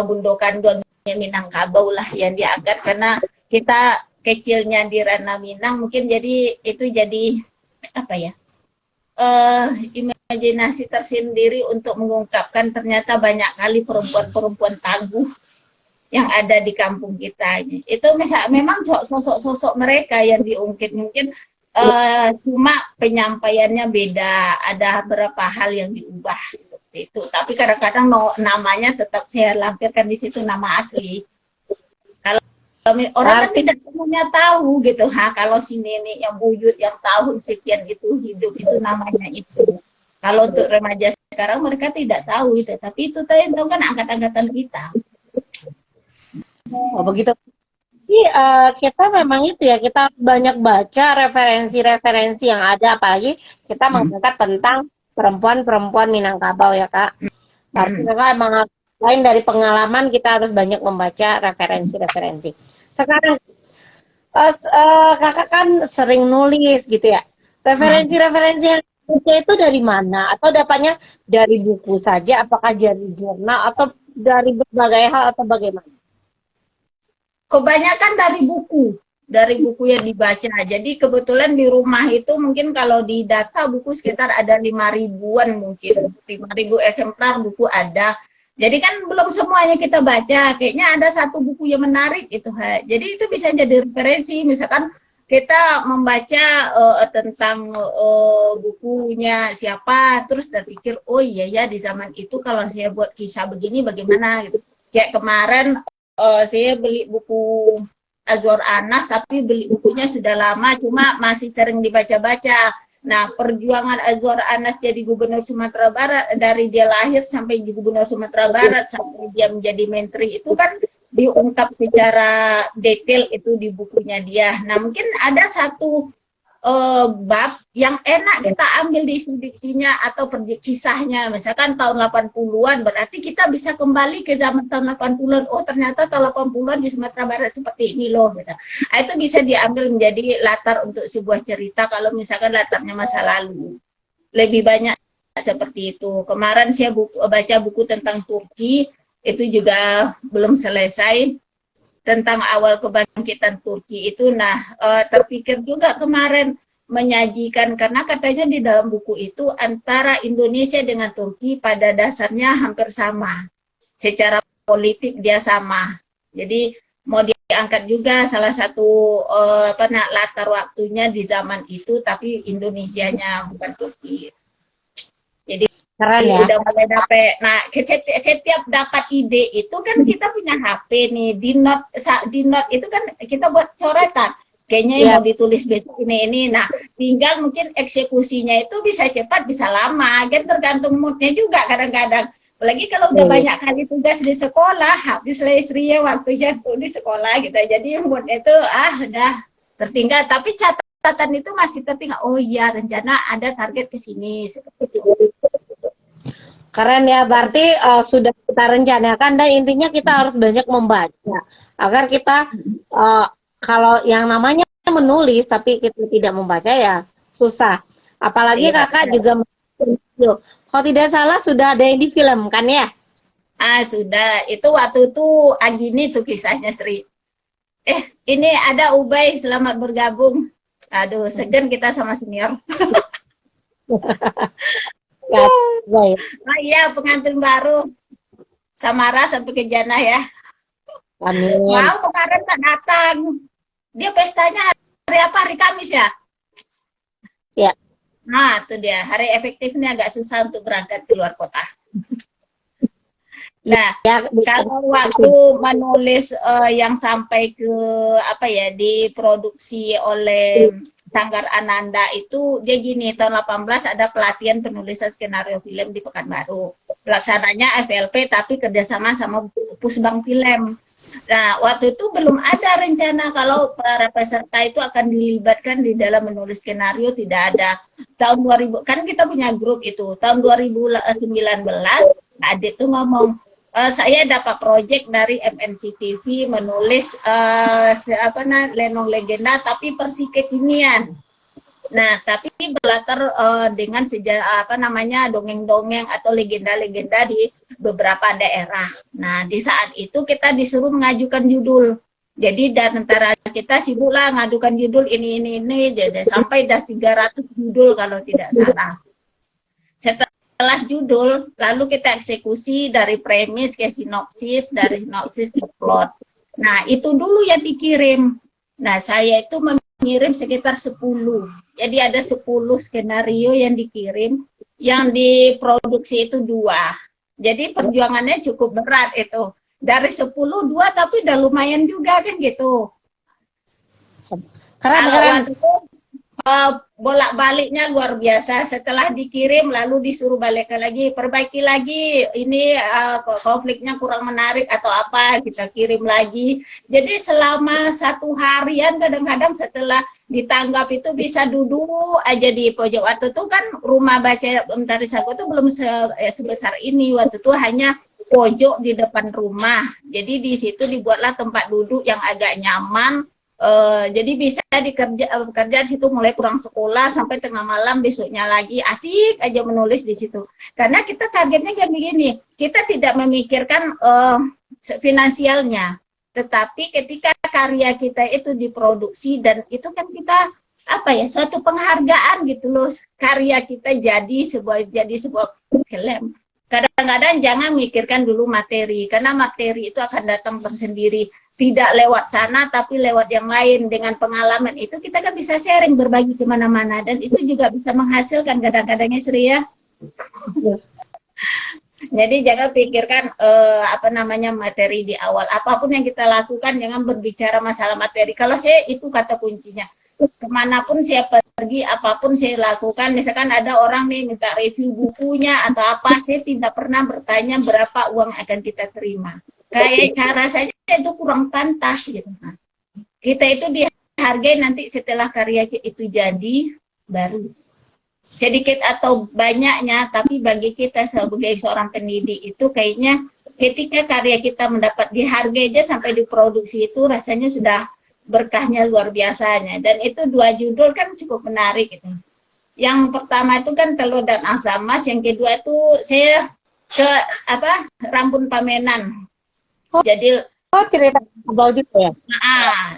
Bundokan Minangkabau lah yang diangkat, karena kita kecilnya di Ranah Minang, mungkin jadi itu jadi apa ya, imajinasi tersendiri untuk mengungkapkan ternyata banyak kali perempuan-perempuan tangguh yang ada di kampung kita. Itu memang sosok-sosok mereka yang diungkit, mungkin cuma penyampaiannya beda, ada beberapa hal yang diubah seperti itu. Tapi kadang-kadang namanya tetap saya lampirkan di situ nama asli. Kalau orang kan tidak semuanya tahu gitu, kalau si nenek yang buyut yang tahun sekian itu hidup itu namanya itu. Kalau untuk remaja sekarang mereka tidak tahu itu, tapi itu tahu kan angkat-angkatan kita. Oh, begitu. Jadi kita memang itu ya, kita banyak baca referensi-referensi yang ada, apalagi kita mengangkat tentang perempuan-perempuan Minangkabau ya Kak. Karena emang lain dari pengalaman, kita harus banyak membaca referensi-referensi. Sekarang Kakak kan sering nulis gitu ya. Referensi-referensi yang itu dari mana? Atau dapatnya dari buku saja? Apakah dari jurnal atau dari berbagai hal atau bagaimana? Kebanyakan dari buku yang dibaca. Jadi kebetulan di rumah itu mungkin kalau di data buku sekitar ada 5.000-an mungkin. 5.000 eksemplar buku ada. Jadi kan belum semuanya kita baca. Kayaknya ada satu buku yang menarik itu. Jadi itu bisa jadi referensi. Misalkan kita membaca tentang bukunya siapa, terus terpikir, oh iya ya di zaman itu kalau saya buat kisah begini bagaimana gitu. Kayak kemarin saya beli buku Azwar Anas, tapi beli bukunya sudah lama, cuma masih sering dibaca-baca. Nah, perjuangan Azwar Anas jadi gubernur Sumatera Barat, dari dia lahir sampai jadi gubernur Sumatera Barat, sampai dia menjadi menteri, itu kan diungkap secara detail itu di bukunya dia. Nah, mungkin ada satu bab yang enak kita ambil di diksinya atau kisahnya, misalkan tahun 80-an, berarti kita bisa kembali ke zaman tahun 80-an. Oh, ternyata tahun 80-an di Sumatera Barat seperti ini loh gitu. Nah, itu bisa diambil menjadi latar untuk sebuah cerita kalau misalkan latarnya masa lalu. Lebih banyak seperti itu. Kemarin saya baca buku tentang Turki, itu juga belum selesai, tentang awal kebangkitan Turki itu. Nah, terpikir juga kemarin menyajikan, karena katanya di dalam buku itu antara Indonesia dengan Turki pada dasarnya hampir sama. Secara politik dia sama. Jadi mau diangkat juga salah satu latar waktunya di zaman itu, tapi Indonesianya bukan Turki. Jadi Keren ya. udah mulai dapet. Nah, setiap dapat ide itu kan kita punya HP nih, di note itu kan kita buat coretan. Kayaknya yang mau ditulis besok ini. Nah, tinggal mungkin eksekusinya itu bisa cepat, bisa lama. Kan tergantung moodnya juga kadang-kadang. Apalagi kalau udah banyak kali tugas di sekolah, habis lah istrinya waktunya tuh di sekolah gitu. Jadi moodnya itu udah tertinggal. Tapi catatan itu masih tertinggal. Oh iya, rencana ada target ke sini. Seperti itu. Keren ya, berarti sudah kita rencanakan dan intinya kita harus banyak membaca agar kita kalau yang namanya menulis tapi kita tidak membaca ya susah. Apalagi kakak juga kalau tidak salah sudah ada yang di film kan ya? Sudah. Itu waktu itu Agini tuh kisahnya, Sri. Ini ada Ubay, selamat bergabung. Aduh, segan kita sama senior. Iya, pengantin baru. Samara sampai ke Jannah ya. Amin. Mau kemarin tak datang. Dia pestanya hari apa? Hari Kamis ya? Ya. Nah, itu dia. Hari efektifnya agak susah untuk berangkat ke luar kota. Nah, kalau waktu menulis yang sampai ke diproduksi oleh Sanggar Ananda itu dia gini, tahun 18 ada pelatihan penulisan skenario film di Pekanbaru. Pelaksananya FLP tapi kerjasama sama Pusbang Film. Nah, waktu itu belum ada rencana kalau para peserta itu akan dilibatkan di dalam menulis skenario, tidak ada. Tahun 2000, kan kita punya grup itu, tahun 2019, Adik tuh ngomong, saya dapat proyek dari MNC TV menulis Lenong Legenda tapi versi kekinian. Nah, tapi berlatar dengan dongeng-dongeng atau legenda-legenda di beberapa daerah. Nah, di saat itu kita disuruh mengajukan judul. Jadi dan antara kita sibuklah ngadukan judul ini jadi sampai dah 300 judul kalau tidak salah. Setelah judul, lalu kita eksekusi dari premis ke sinopsis, dari sinopsis ke plot. Nah, itu dulu yang dikirim. Nah, saya itu mengirim sekitar 10. Jadi ada 10 skenario yang dikirim, yang diproduksi itu 2. Jadi perjuangannya cukup berat itu. Dari 10, 2 tapi udah lumayan juga kan gitu. Keren. Bolak-baliknya luar biasa. Setelah dikirim lalu disuruh balik lagi, perbaiki lagi, ini konfliknya kurang menarik atau apa, kita kirim lagi. Jadi selama 1 harian kadang-kadang setelah ditanggap itu bisa duduk aja di pojok. Waktu itu kan rumah baca Mentari Sagu itu belum sebesar ini. Waktu itu hanya pojok di depan rumah. Jadi di situ dibuatlah tempat duduk yang agak nyaman. Jadi bisa bekerja di situ mulai pulang sekolah sampai tengah malam, besoknya lagi asik aja menulis di situ. Karena kita targetnya kan begini, kita tidak memikirkan finansialnya, tetapi ketika karya kita itu diproduksi dan itu kan kita suatu penghargaan gitu loh, karya kita jadi sebuah film. Kadang-kadang jangan mikirkan dulu materi, karena materi itu akan datang tersendiri. Tidak lewat sana, tapi lewat yang lain. Dengan pengalaman itu kita kan bisa sharing, berbagi kemana-mana. Dan itu juga bisa menghasilkan kadang-kadangnya, Sri ya. Jadi jangan pikirkan materi di awal. Apapun yang kita lakukan, jangan berbicara masalah materi. Kalau saya itu kata kuncinya. Kemanapun saya pergi, apapun saya lakukan, misalkan ada orang nih minta review bukunya atau apa, saya tidak pernah bertanya berapa uang akan kita terima. Kayak rasanya itu kurang pantas gitu. Nah, kita itu dihargai nanti setelah karya itu jadi, baru sedikit atau banyaknya, tapi bagi kita sebagai seorang pendidik itu kayaknya ketika karya kita mendapat dihargai aja sampai diproduksi itu rasanya sudah berkahnya luar biasanya. Dan itu 2 judul kan cukup menarik gitu. Yang pertama itu kan Telur dan Asam Mas, yang kedua itu saya ke Rampun Pamenan. Jadi Oh, cerita Abang juga ya?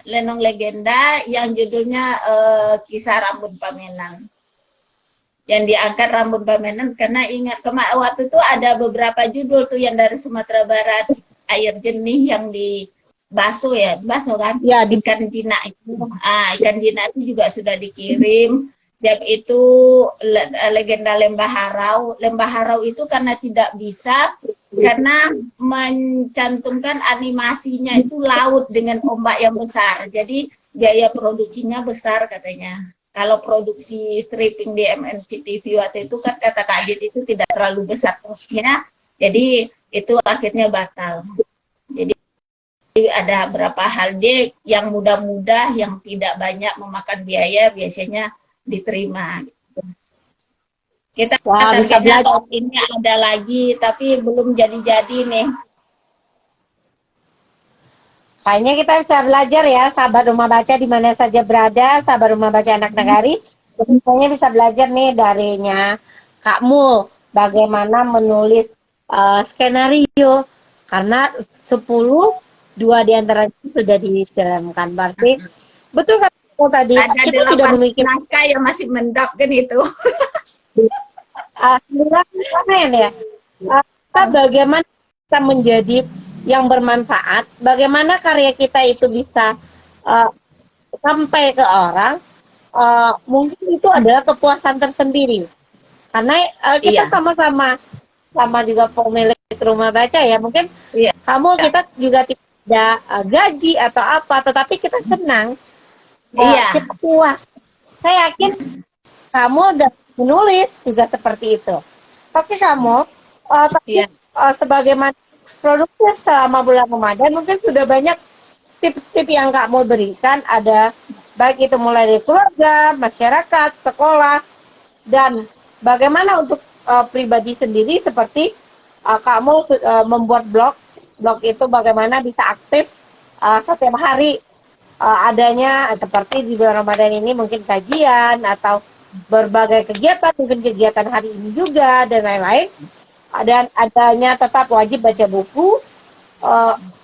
Lenong Legenda yang judulnya Kisah Rambut Pamenan. Yang diangkat Rambut Pamenan karena ingat waktu itu ada beberapa judul tuh yang dari Sumatera Barat, air jernih yang di Baso ya, Baso kan? Ya, di Ikan Jina itu. Ikan Jina itu juga sudah dikirim. Siap itu legenda Lembah Harau. Lembah Harau itu karena tidak bisa karena mencantumkan animasinya itu laut dengan ombak yang besar. Jadi biaya produksinya besar katanya. Kalau produksi stripping di MNCTV waktu itu kan kata Kak Adit itu tidak terlalu besar kosnya. Jadi itu akhirnya batal. Jadi ada beberapa hal deh yang mudah-mudah yang tidak banyak memakan biaya biasanya diterima. Kita bisa targetnya belajar. tahun ini ada lagi tapi belum jadi-jadi nih. Kayaknya kita bisa belajar ya, sahabat rumah baca di mana saja berada, sahabat rumah baca anak nagari. Sebenarnya bisa belajar nih darinya Kak Mul, bagaimana menulis skenario. Karena 10, 2 diantaranya sudah difilmkan. Berarti, betul kan tadi, Ada kita tidak 8 memiliki naskah yang masih mendok kan itu. ya. Kita bagaimana kita menjadi yang bermanfaat, bagaimana karya kita itu bisa sampai ke orang, mungkin itu adalah kepuasan tersendiri. Karena kita sama-sama juga pemilik rumah baca ya, mungkin kamu kita juga tidak gaji atau apa, tetapi kita senang, kita puas. Saya yakin kamu udah menulis juga seperti itu. Oke kamu, tapi sebagaimana produktif selama bulan Ramadan, mungkin sudah banyak tips-tips yang kamu berikan, ada baik itu mulai dari keluarga, masyarakat, sekolah, dan bagaimana untuk pribadi sendiri seperti kamu membuat blog itu bagaimana bisa aktif setiap hari adanya seperti di bulan Ramadan ini mungkin kajian atau berbagai kegiatan, mungkin kegiatan hari ini juga dan lain-lain. Dan adanya tetap wajib baca buku.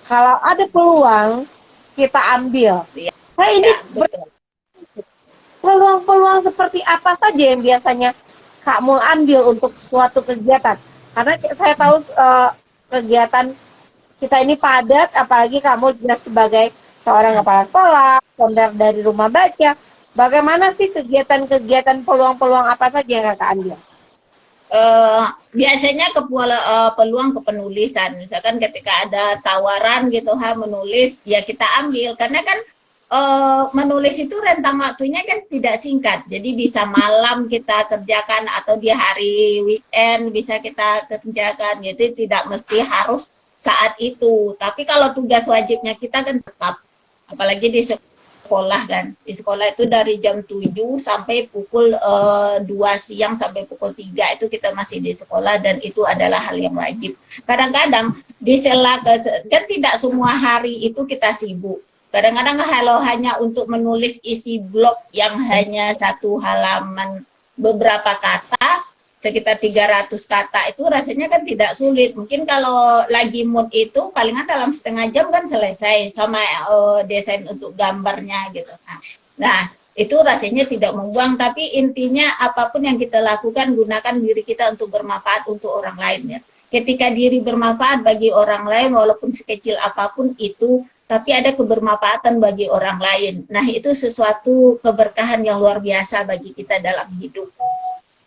Kalau ada peluang kita ambil. Nah ini peluang-peluang seperti apa saja yang biasanya kamu ambil untuk suatu kegiatan? Karena saya tahu kegiatan kita ini padat, apalagi kamu juga sebagai seorang kepala sekolah, founder dari rumah baca. Bagaimana sih kegiatan-kegiatan peluang-peluang apa saja yang kakak ambil? Biasanya peluang kepenulisan, misalkan ketika ada tawaran gitu menulis ya kita ambil karena kan menulis itu rentang waktunya kan tidak singkat, jadi bisa malam kita kerjakan atau di hari weekend bisa kita kerjakan, jadi tidak mesti harus saat itu. Tapi kalau tugas wajibnya kita kan tetap, apalagi di sekolah kan, di sekolah itu dari jam 7 sampai pukul 2 siang sampai pukul 3 itu kita masih di sekolah dan itu adalah hal yang wajib. Kadang-kadang di sela kan tidak semua hari itu kita sibuk. Kadang-kadang kalau hanya untuk menulis isi blog yang hanya 1 halaman beberapa kata, sekitar 300 kata itu rasanya kan tidak sulit. Mungkin kalau lagi mood itu palingan dalam setengah jam kan selesai sama desain untuk gambarnya gitu. Nah, itu rasanya tidak membuang, tapi intinya apapun yang kita lakukan gunakan diri kita untuk bermanfaat untuk orang lain ya. Ketika diri bermanfaat bagi orang lain walaupun sekecil apapun itu, tapi ada kebermanfaatan bagi orang lain. Nah, itu sesuatu keberkahan yang luar biasa bagi kita dalam hidup.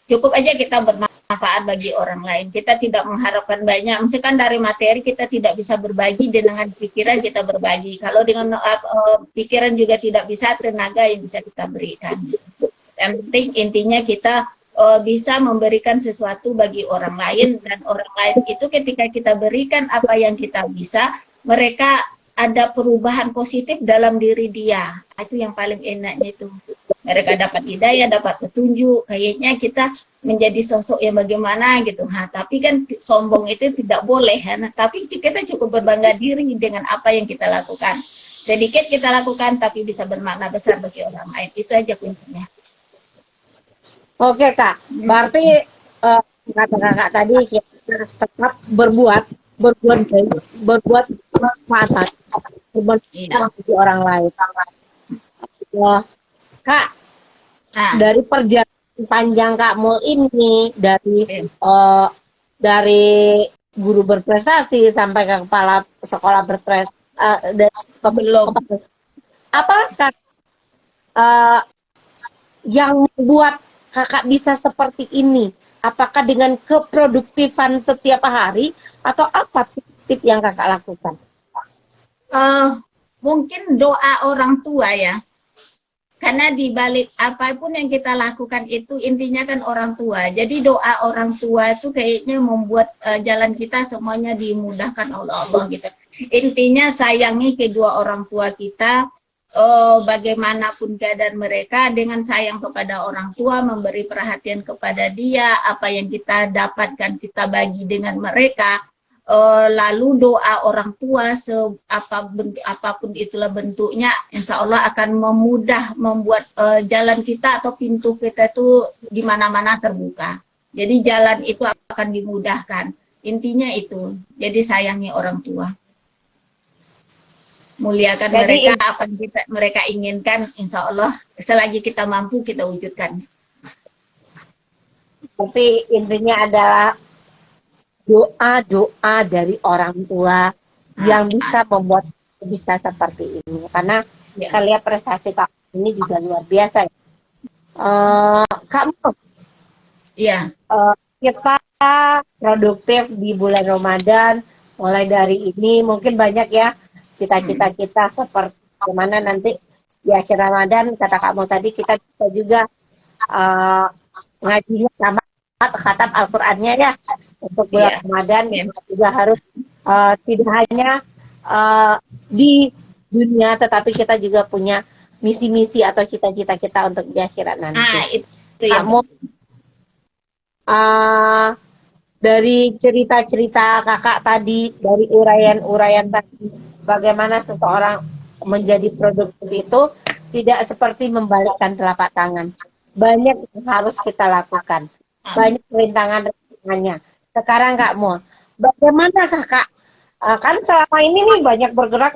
Cukup aja kita bermanfaat bagi orang lain. Kita tidak mengharapkan banyak. Misalkan dari materi kita tidak bisa berbagi, dengan pikiran kita berbagi. Kalau dengan pikiran juga tidak bisa, tenaga yang bisa kita berikan. Yang penting intinya kita bisa memberikan sesuatu bagi orang lain, dan orang lain itu ketika kita berikan apa yang kita bisa, mereka ada perubahan positif dalam diri dia. Itu yang paling enaknya itu. Mereka dapat hidayah, dapat petunjuk, kayaknya kita menjadi sosok yang bagaimana gitu. Tapi kan sombong itu tidak boleh. Tapi kita cukup berbangga diri dengan apa yang kita lakukan. Sedikit kita lakukan, tapi bisa bermakna besar bagi orang lain. Itu aja kuncinya. Oke Kak, berarti kata kakak tadi kita tetap berbuat berbuat manfaat, bermanfaat bagi orang lain. Wah, Kak, Nah, dari perjalanan panjang Kak Mul ini dari guru berprestasi sampai ke kepala sekolah belum. apa Kak yang membuat Kakak bisa seperti ini? Apakah dengan keproduktifan setiap hari atau apa tips yang Kakak lakukan? Mungkin doa orang tua ya. Karena di balik apapun yang kita lakukan itu intinya kan orang tua. Jadi doa orang tua itu kayaknya membuat jalan kita semuanya dimudahkan oleh Allah gitu. Intinya sayangi kedua orang tua kita, bagaimanapun keadaan mereka, dengan sayang kepada orang tua, memberi perhatian kepada dia, apa yang kita dapatkan kita bagi dengan mereka. Lalu doa orang tua apapun itulah bentuknya, insya Allah akan membuat jalan kita atau pintu kita itu di mana-mana terbuka. Jadi jalan itu akan dimudahkan. Intinya itu. Jadi sayangi orang tua. Muliakan mereka, apa yang mereka inginkan, insya Allah selagi kita mampu kita wujudkan. Tapi intinya adalah doa-doa dari orang tua yang bisa membuat bisa seperti ini. Karena kita lihat prestasi kamu ini juga luar biasa. Kamu, kita produktif di bulan Ramadan. Mulai dari ini mungkin banyak ya cita-cita kita seperti bagaimana nanti di akhir Ramadan. Kata kamu tadi kita bisa juga ngajinya sama khatam Al-Qur'annya ya untuk bulan Ramadan. Kita juga harus tidak hanya di dunia, tetapi kita juga punya misi-misi atau cita-cita kita untuk di akhirat nanti. Itu ya. Kamu dari cerita-cerita kakak tadi, dari uraian-uraian tadi, bagaimana seseorang menjadi produktif itu tidak seperti membalikkan telapak tangan. Banyak yang harus kita lakukan. Banyak rintangan-rintangannya. Sekarang Kak Mul, bagaimana Kakak? Kan selama ini nih banyak bergerak.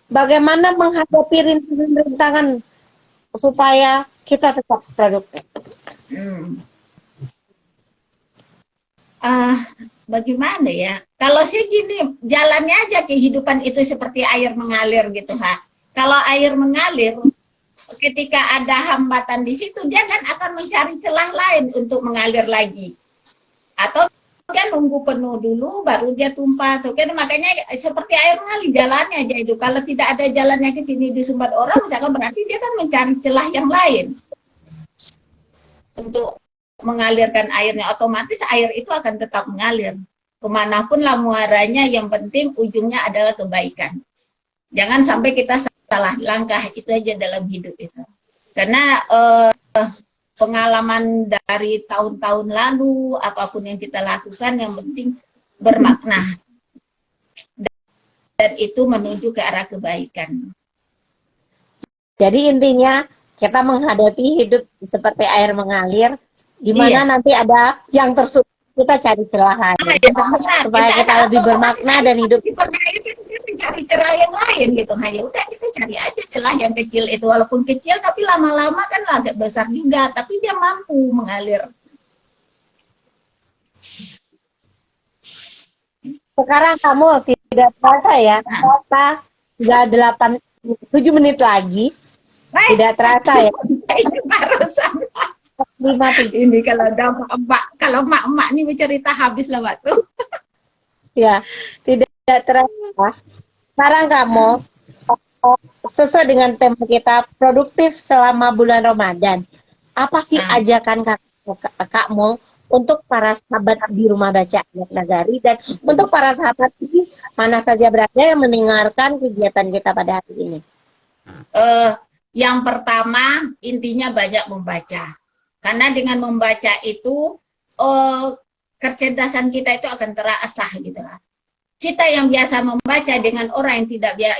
Bagaimana menghadapi rintangan-rintangan supaya kita tetap produktif? Bagaimana ya? Kalau sih gini, jalannya aja kehidupan itu seperti air mengalir gitu, ha. Kalau air mengalir, ketika ada hambatan di situ, dia kan akan mencari celah lain untuk mengalir lagi. Atau dia nunggu penuh dulu, baru dia tumpah. Tuh kan makanya seperti air mengalir, jalannya aja itu. Kalau tidak ada jalannya ke sini disumbat orang, misalkan berarti dia kan mencari celah yang lain untuk mengalirkan airnya. Otomatis air itu akan tetap mengalir. Kemanapun lah muaranya, yang penting ujungnya adalah kebaikan. Jangan sampai kita salah langkah, itu aja dalam hidup itu. Karena pengalaman dari tahun-tahun lalu, apapun yang kita lakukan, yang penting bermakna. Dan itu menuju ke arah kebaikan. Jadi intinya, kita menghadapi hidup seperti air mengalir, di mana nanti ada yang tersusun, kita cari celah lain. Supaya kita lebih bermakna dan hidup. Cari celah yang lain gitu. Nah, ya udah kita cari aja celah yang kecil itu, walaupun kecil tapi lama-lama kan agak besar juga, tapi dia mampu mengalir. Sekarang kamu tidak terasa ya, kita sudah 7 menit lagi, tidak terasa ya. Barusan. Ini kalau ada emak-emak nih bercerita habis lah waktu. Ya, tidak terasa. Sekarang kamu sesuai dengan tema kita produktif selama bulan Ramadan. Apa sih ajakan Kak Mul untuk para sahabat di rumah baca Anak Nagari dan untuk para sahabat di mana saja berada yang mendengarkan kegiatan kita pada hari ini? Yang pertama intinya banyak membaca. Karena dengan membaca itu kecerdasan kita itu akan terasah gitu lah. Kita yang biasa membaca dengan orang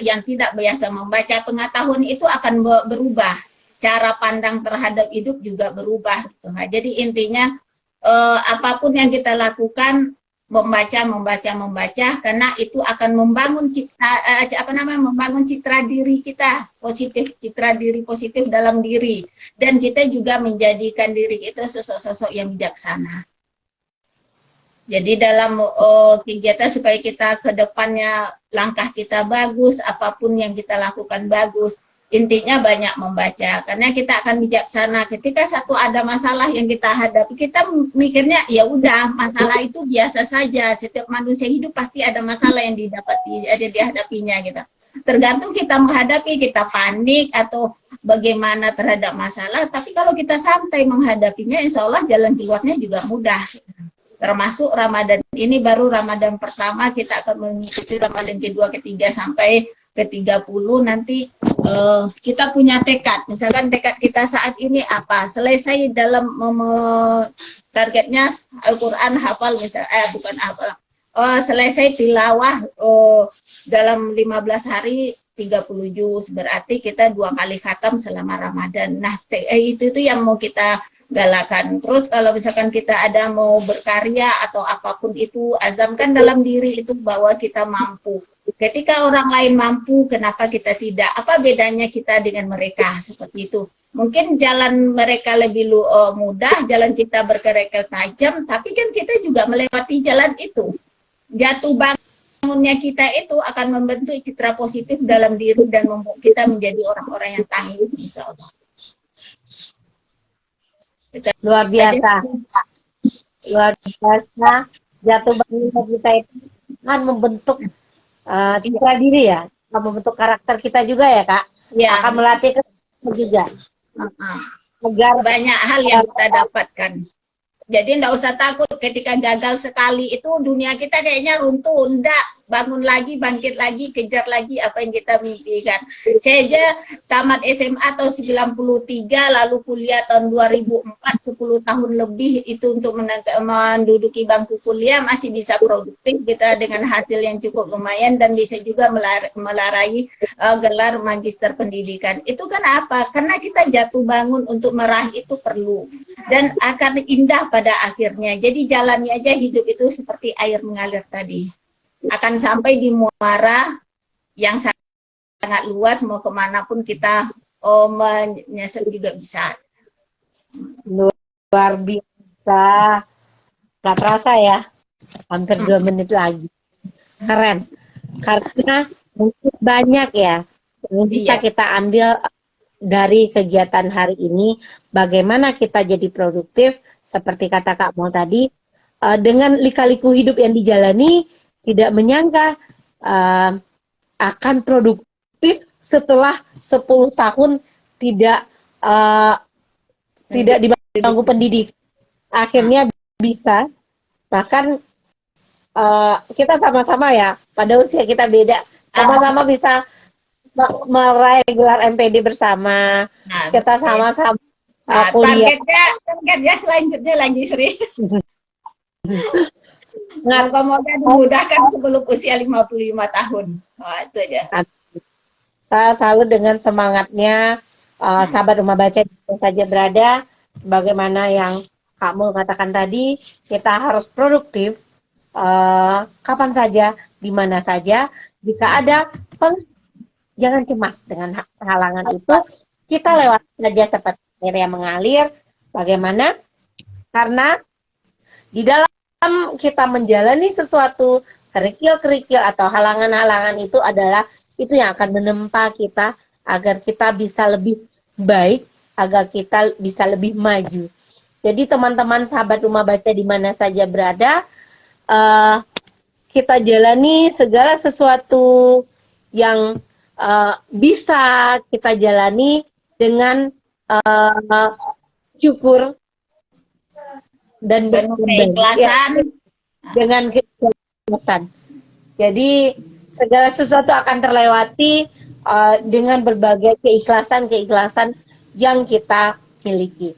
yang tidak biasa membaca, pengetahuan itu akan berubah. Cara pandang terhadap hidup juga berubah. Gitu. Nah, jadi intinya apapun yang kita lakukan, membaca karena itu akan membangun membangun citra diri kita positif, citra diri positif dalam diri, dan kita juga menjadikan diri itu sosok-sosok yang bijaksana. Jadi dalam kegiatan supaya kita ke depannya langkah kita bagus, apapun yang kita lakukan bagus, intinya banyak membaca, karena kita akan bijaksana. Ketika satu ada masalah yang kita hadapi, kita mikirnya ya udah, masalah itu biasa saja. Setiap manusia hidup pasti ada masalah yang dihadapinya gitu. Tergantung kita menghadapi, kita panik atau bagaimana terhadap masalah. Tapi kalau kita santai menghadapinya, insya Allah jalan keluarnya juga mudah. Termasuk Ramadan ini baru Ramadan pertama, kita akan mengikuti Ramadan kedua, ketiga sampai ke-30 nanti kita punya tekad. Misalkan tekad kita saat ini apa? Selesai dalam targetnya Al-Quran hafal misalnya, bukan hafal. Selesai tilawah dalam 15 hari 30 juz, berarti kita 2 kali khatam selama Ramadan. Nah, itu yang mau kita galakan. Terus kalau misalkan kita ada mau berkarya atau apapun itu, azamkan dalam diri itu bahwa kita mampu. Ketika orang lain mampu, kenapa kita tidak? Apa bedanya kita dengan mereka? Seperti itu. Mungkin jalan mereka lebih mudah, jalan kita berkerikil tajam, tapi kan kita juga melewati jalan itu. Jatuh bangunnya kita itu akan membentuk citra positif dalam diri dan membuat kita menjadi orang-orang yang tangguh, insya Allah. Luar biasa. Luar biasa. Jatuh bangun kita itu kan membentuk citra diri ya, membentuk karakter kita juga ya Kak. Ya. Akan melatih kita juga. Agar banyak hal yang kita dapatkan. Jadi enggak usah takut ketika gagal sekali itu dunia kita kayaknya runtuh, enggak, bangun lagi, bangkit lagi, kejar lagi apa yang kita mimpikan. Saya aja tamat SMA tahun 93 lalu kuliah tahun 2004, 10 tahun lebih itu untuk menduduki bangku kuliah, masih bisa produktif kita dengan hasil yang cukup lumayan dan bisa juga melarai gelar magister pendidikan. Itu kan apa? Karena kita jatuh bangun untuk meraih itu perlu dan akan indah pada akhirnya. Jadi jalannya aja hidup itu seperti air mengalir tadi. Akan sampai di muara yang sangat luas, mau kemanapun kita menyesal juga bisa. Luar biasa. Gak terasa ya, hampir 2 menit lagi. Keren. Karena mungkin banyak ya yang bisa kita ambil dari kegiatan hari ini, bagaimana kita jadi produktif, seperti kata Kak Mol tadi, dengan lika-liku hidup yang dijalani, tidak menyangka akan produktif setelah 10 tahun tidak di bangku pendidik. Akhirnya bisa, bahkan kita sama-sama ya, pada usia kita beda, sama-sama bisa meraih gelar MPD bersama. Nah, kita sama-sama kuliah. Targetnya selanjutnya lagi Sri. Semoga dimudahkan sebelum usia 55 tahun. Itu aja. Saya salut dengan semangatnya sahabat Rumah Baca di mana saja berada. Sebagaimana yang Kak Mul katakan tadi, kita harus produktif kapan saja, di mana saja. Jika ada jangan cemas dengan halangan itu, kita lewat saja seperti air yang mengalir. Bagaimana? Karena di dalam kita menjalani sesuatu, kerikil-kerikil atau halangan-halangan itu adalah itu yang akan menempa kita agar kita bisa lebih baik, agar kita bisa lebih maju. Jadi teman-teman sahabat Rumah Baca di mana saja berada, kita jalani segala sesuatu yang bisa kita jalani dengan syukur dan keikhlasan. Dengan keikhlasan. Jadi segala sesuatu akan terlewati dengan berbagai keikhlasan yang kita miliki.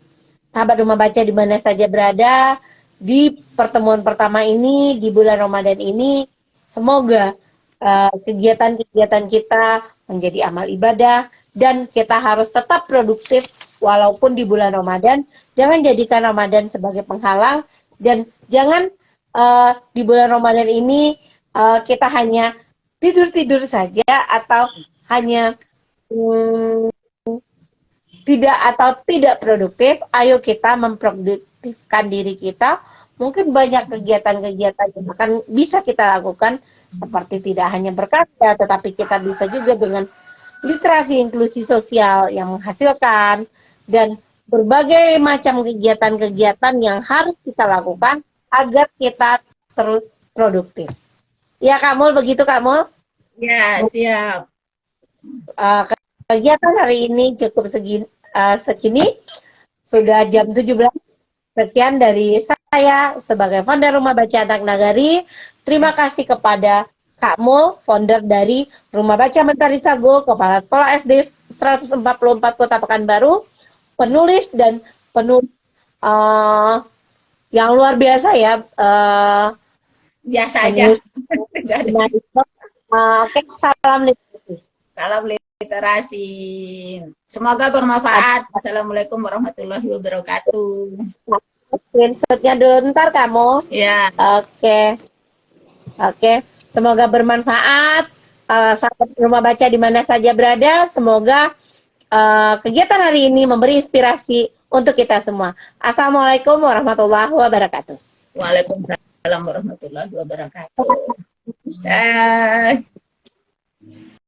Sahabat Rumah Baca di mana saja berada, di pertemuan pertama ini, di bulan Ramadan ini, semoga kegiatan-kegiatan kita menjadi amal ibadah dan kita harus tetap produktif walaupun di bulan Ramadan. Jangan jadikan Ramadan sebagai penghalang dan jangan di bulan Ramadan ini kita hanya tidur-tidur saja atau hanya tidak produktif? Ayo kita memproduktifkan diri kita. Mungkin banyak kegiatan-kegiatan yang akan bisa kita lakukan, seperti tidak hanya berkarya, tetapi kita bisa juga dengan literasi inklusi sosial yang menghasilkan, dan berbagai macam kegiatan-kegiatan yang harus kita lakukan agar kita terus produktif. Ya, Kak Mul, begitu Kak Mul? Ya, siap. Kegiatan hari ini cukup segini. Sudah jam 17. Sekian dari saya sebagai founder Rumah Baca Anak Nagari. Terima kasih kepada Kak Mul, founder dari Rumah Baca Mentari Sago, Kepala Sekolah SD 144 Kota Pekanbaru, penulis dan penulis yang luar biasa ya. Biasa aja. Oke, salam literasi. Salam literasi. Semoga bermanfaat. Assalamualaikum warahmatullahi wabarakatuh. Screenshotnya dulu ntar kamu. Ya. Oke. Semoga bermanfaat. Sahabat Rumah Baca di mana saja berada. Semoga kegiatan hari ini memberi inspirasi untuk kita semua. Assalamualaikum warahmatullahi wabarakatuh. Waalaikumsalam warahmatullahi wabarakatuh.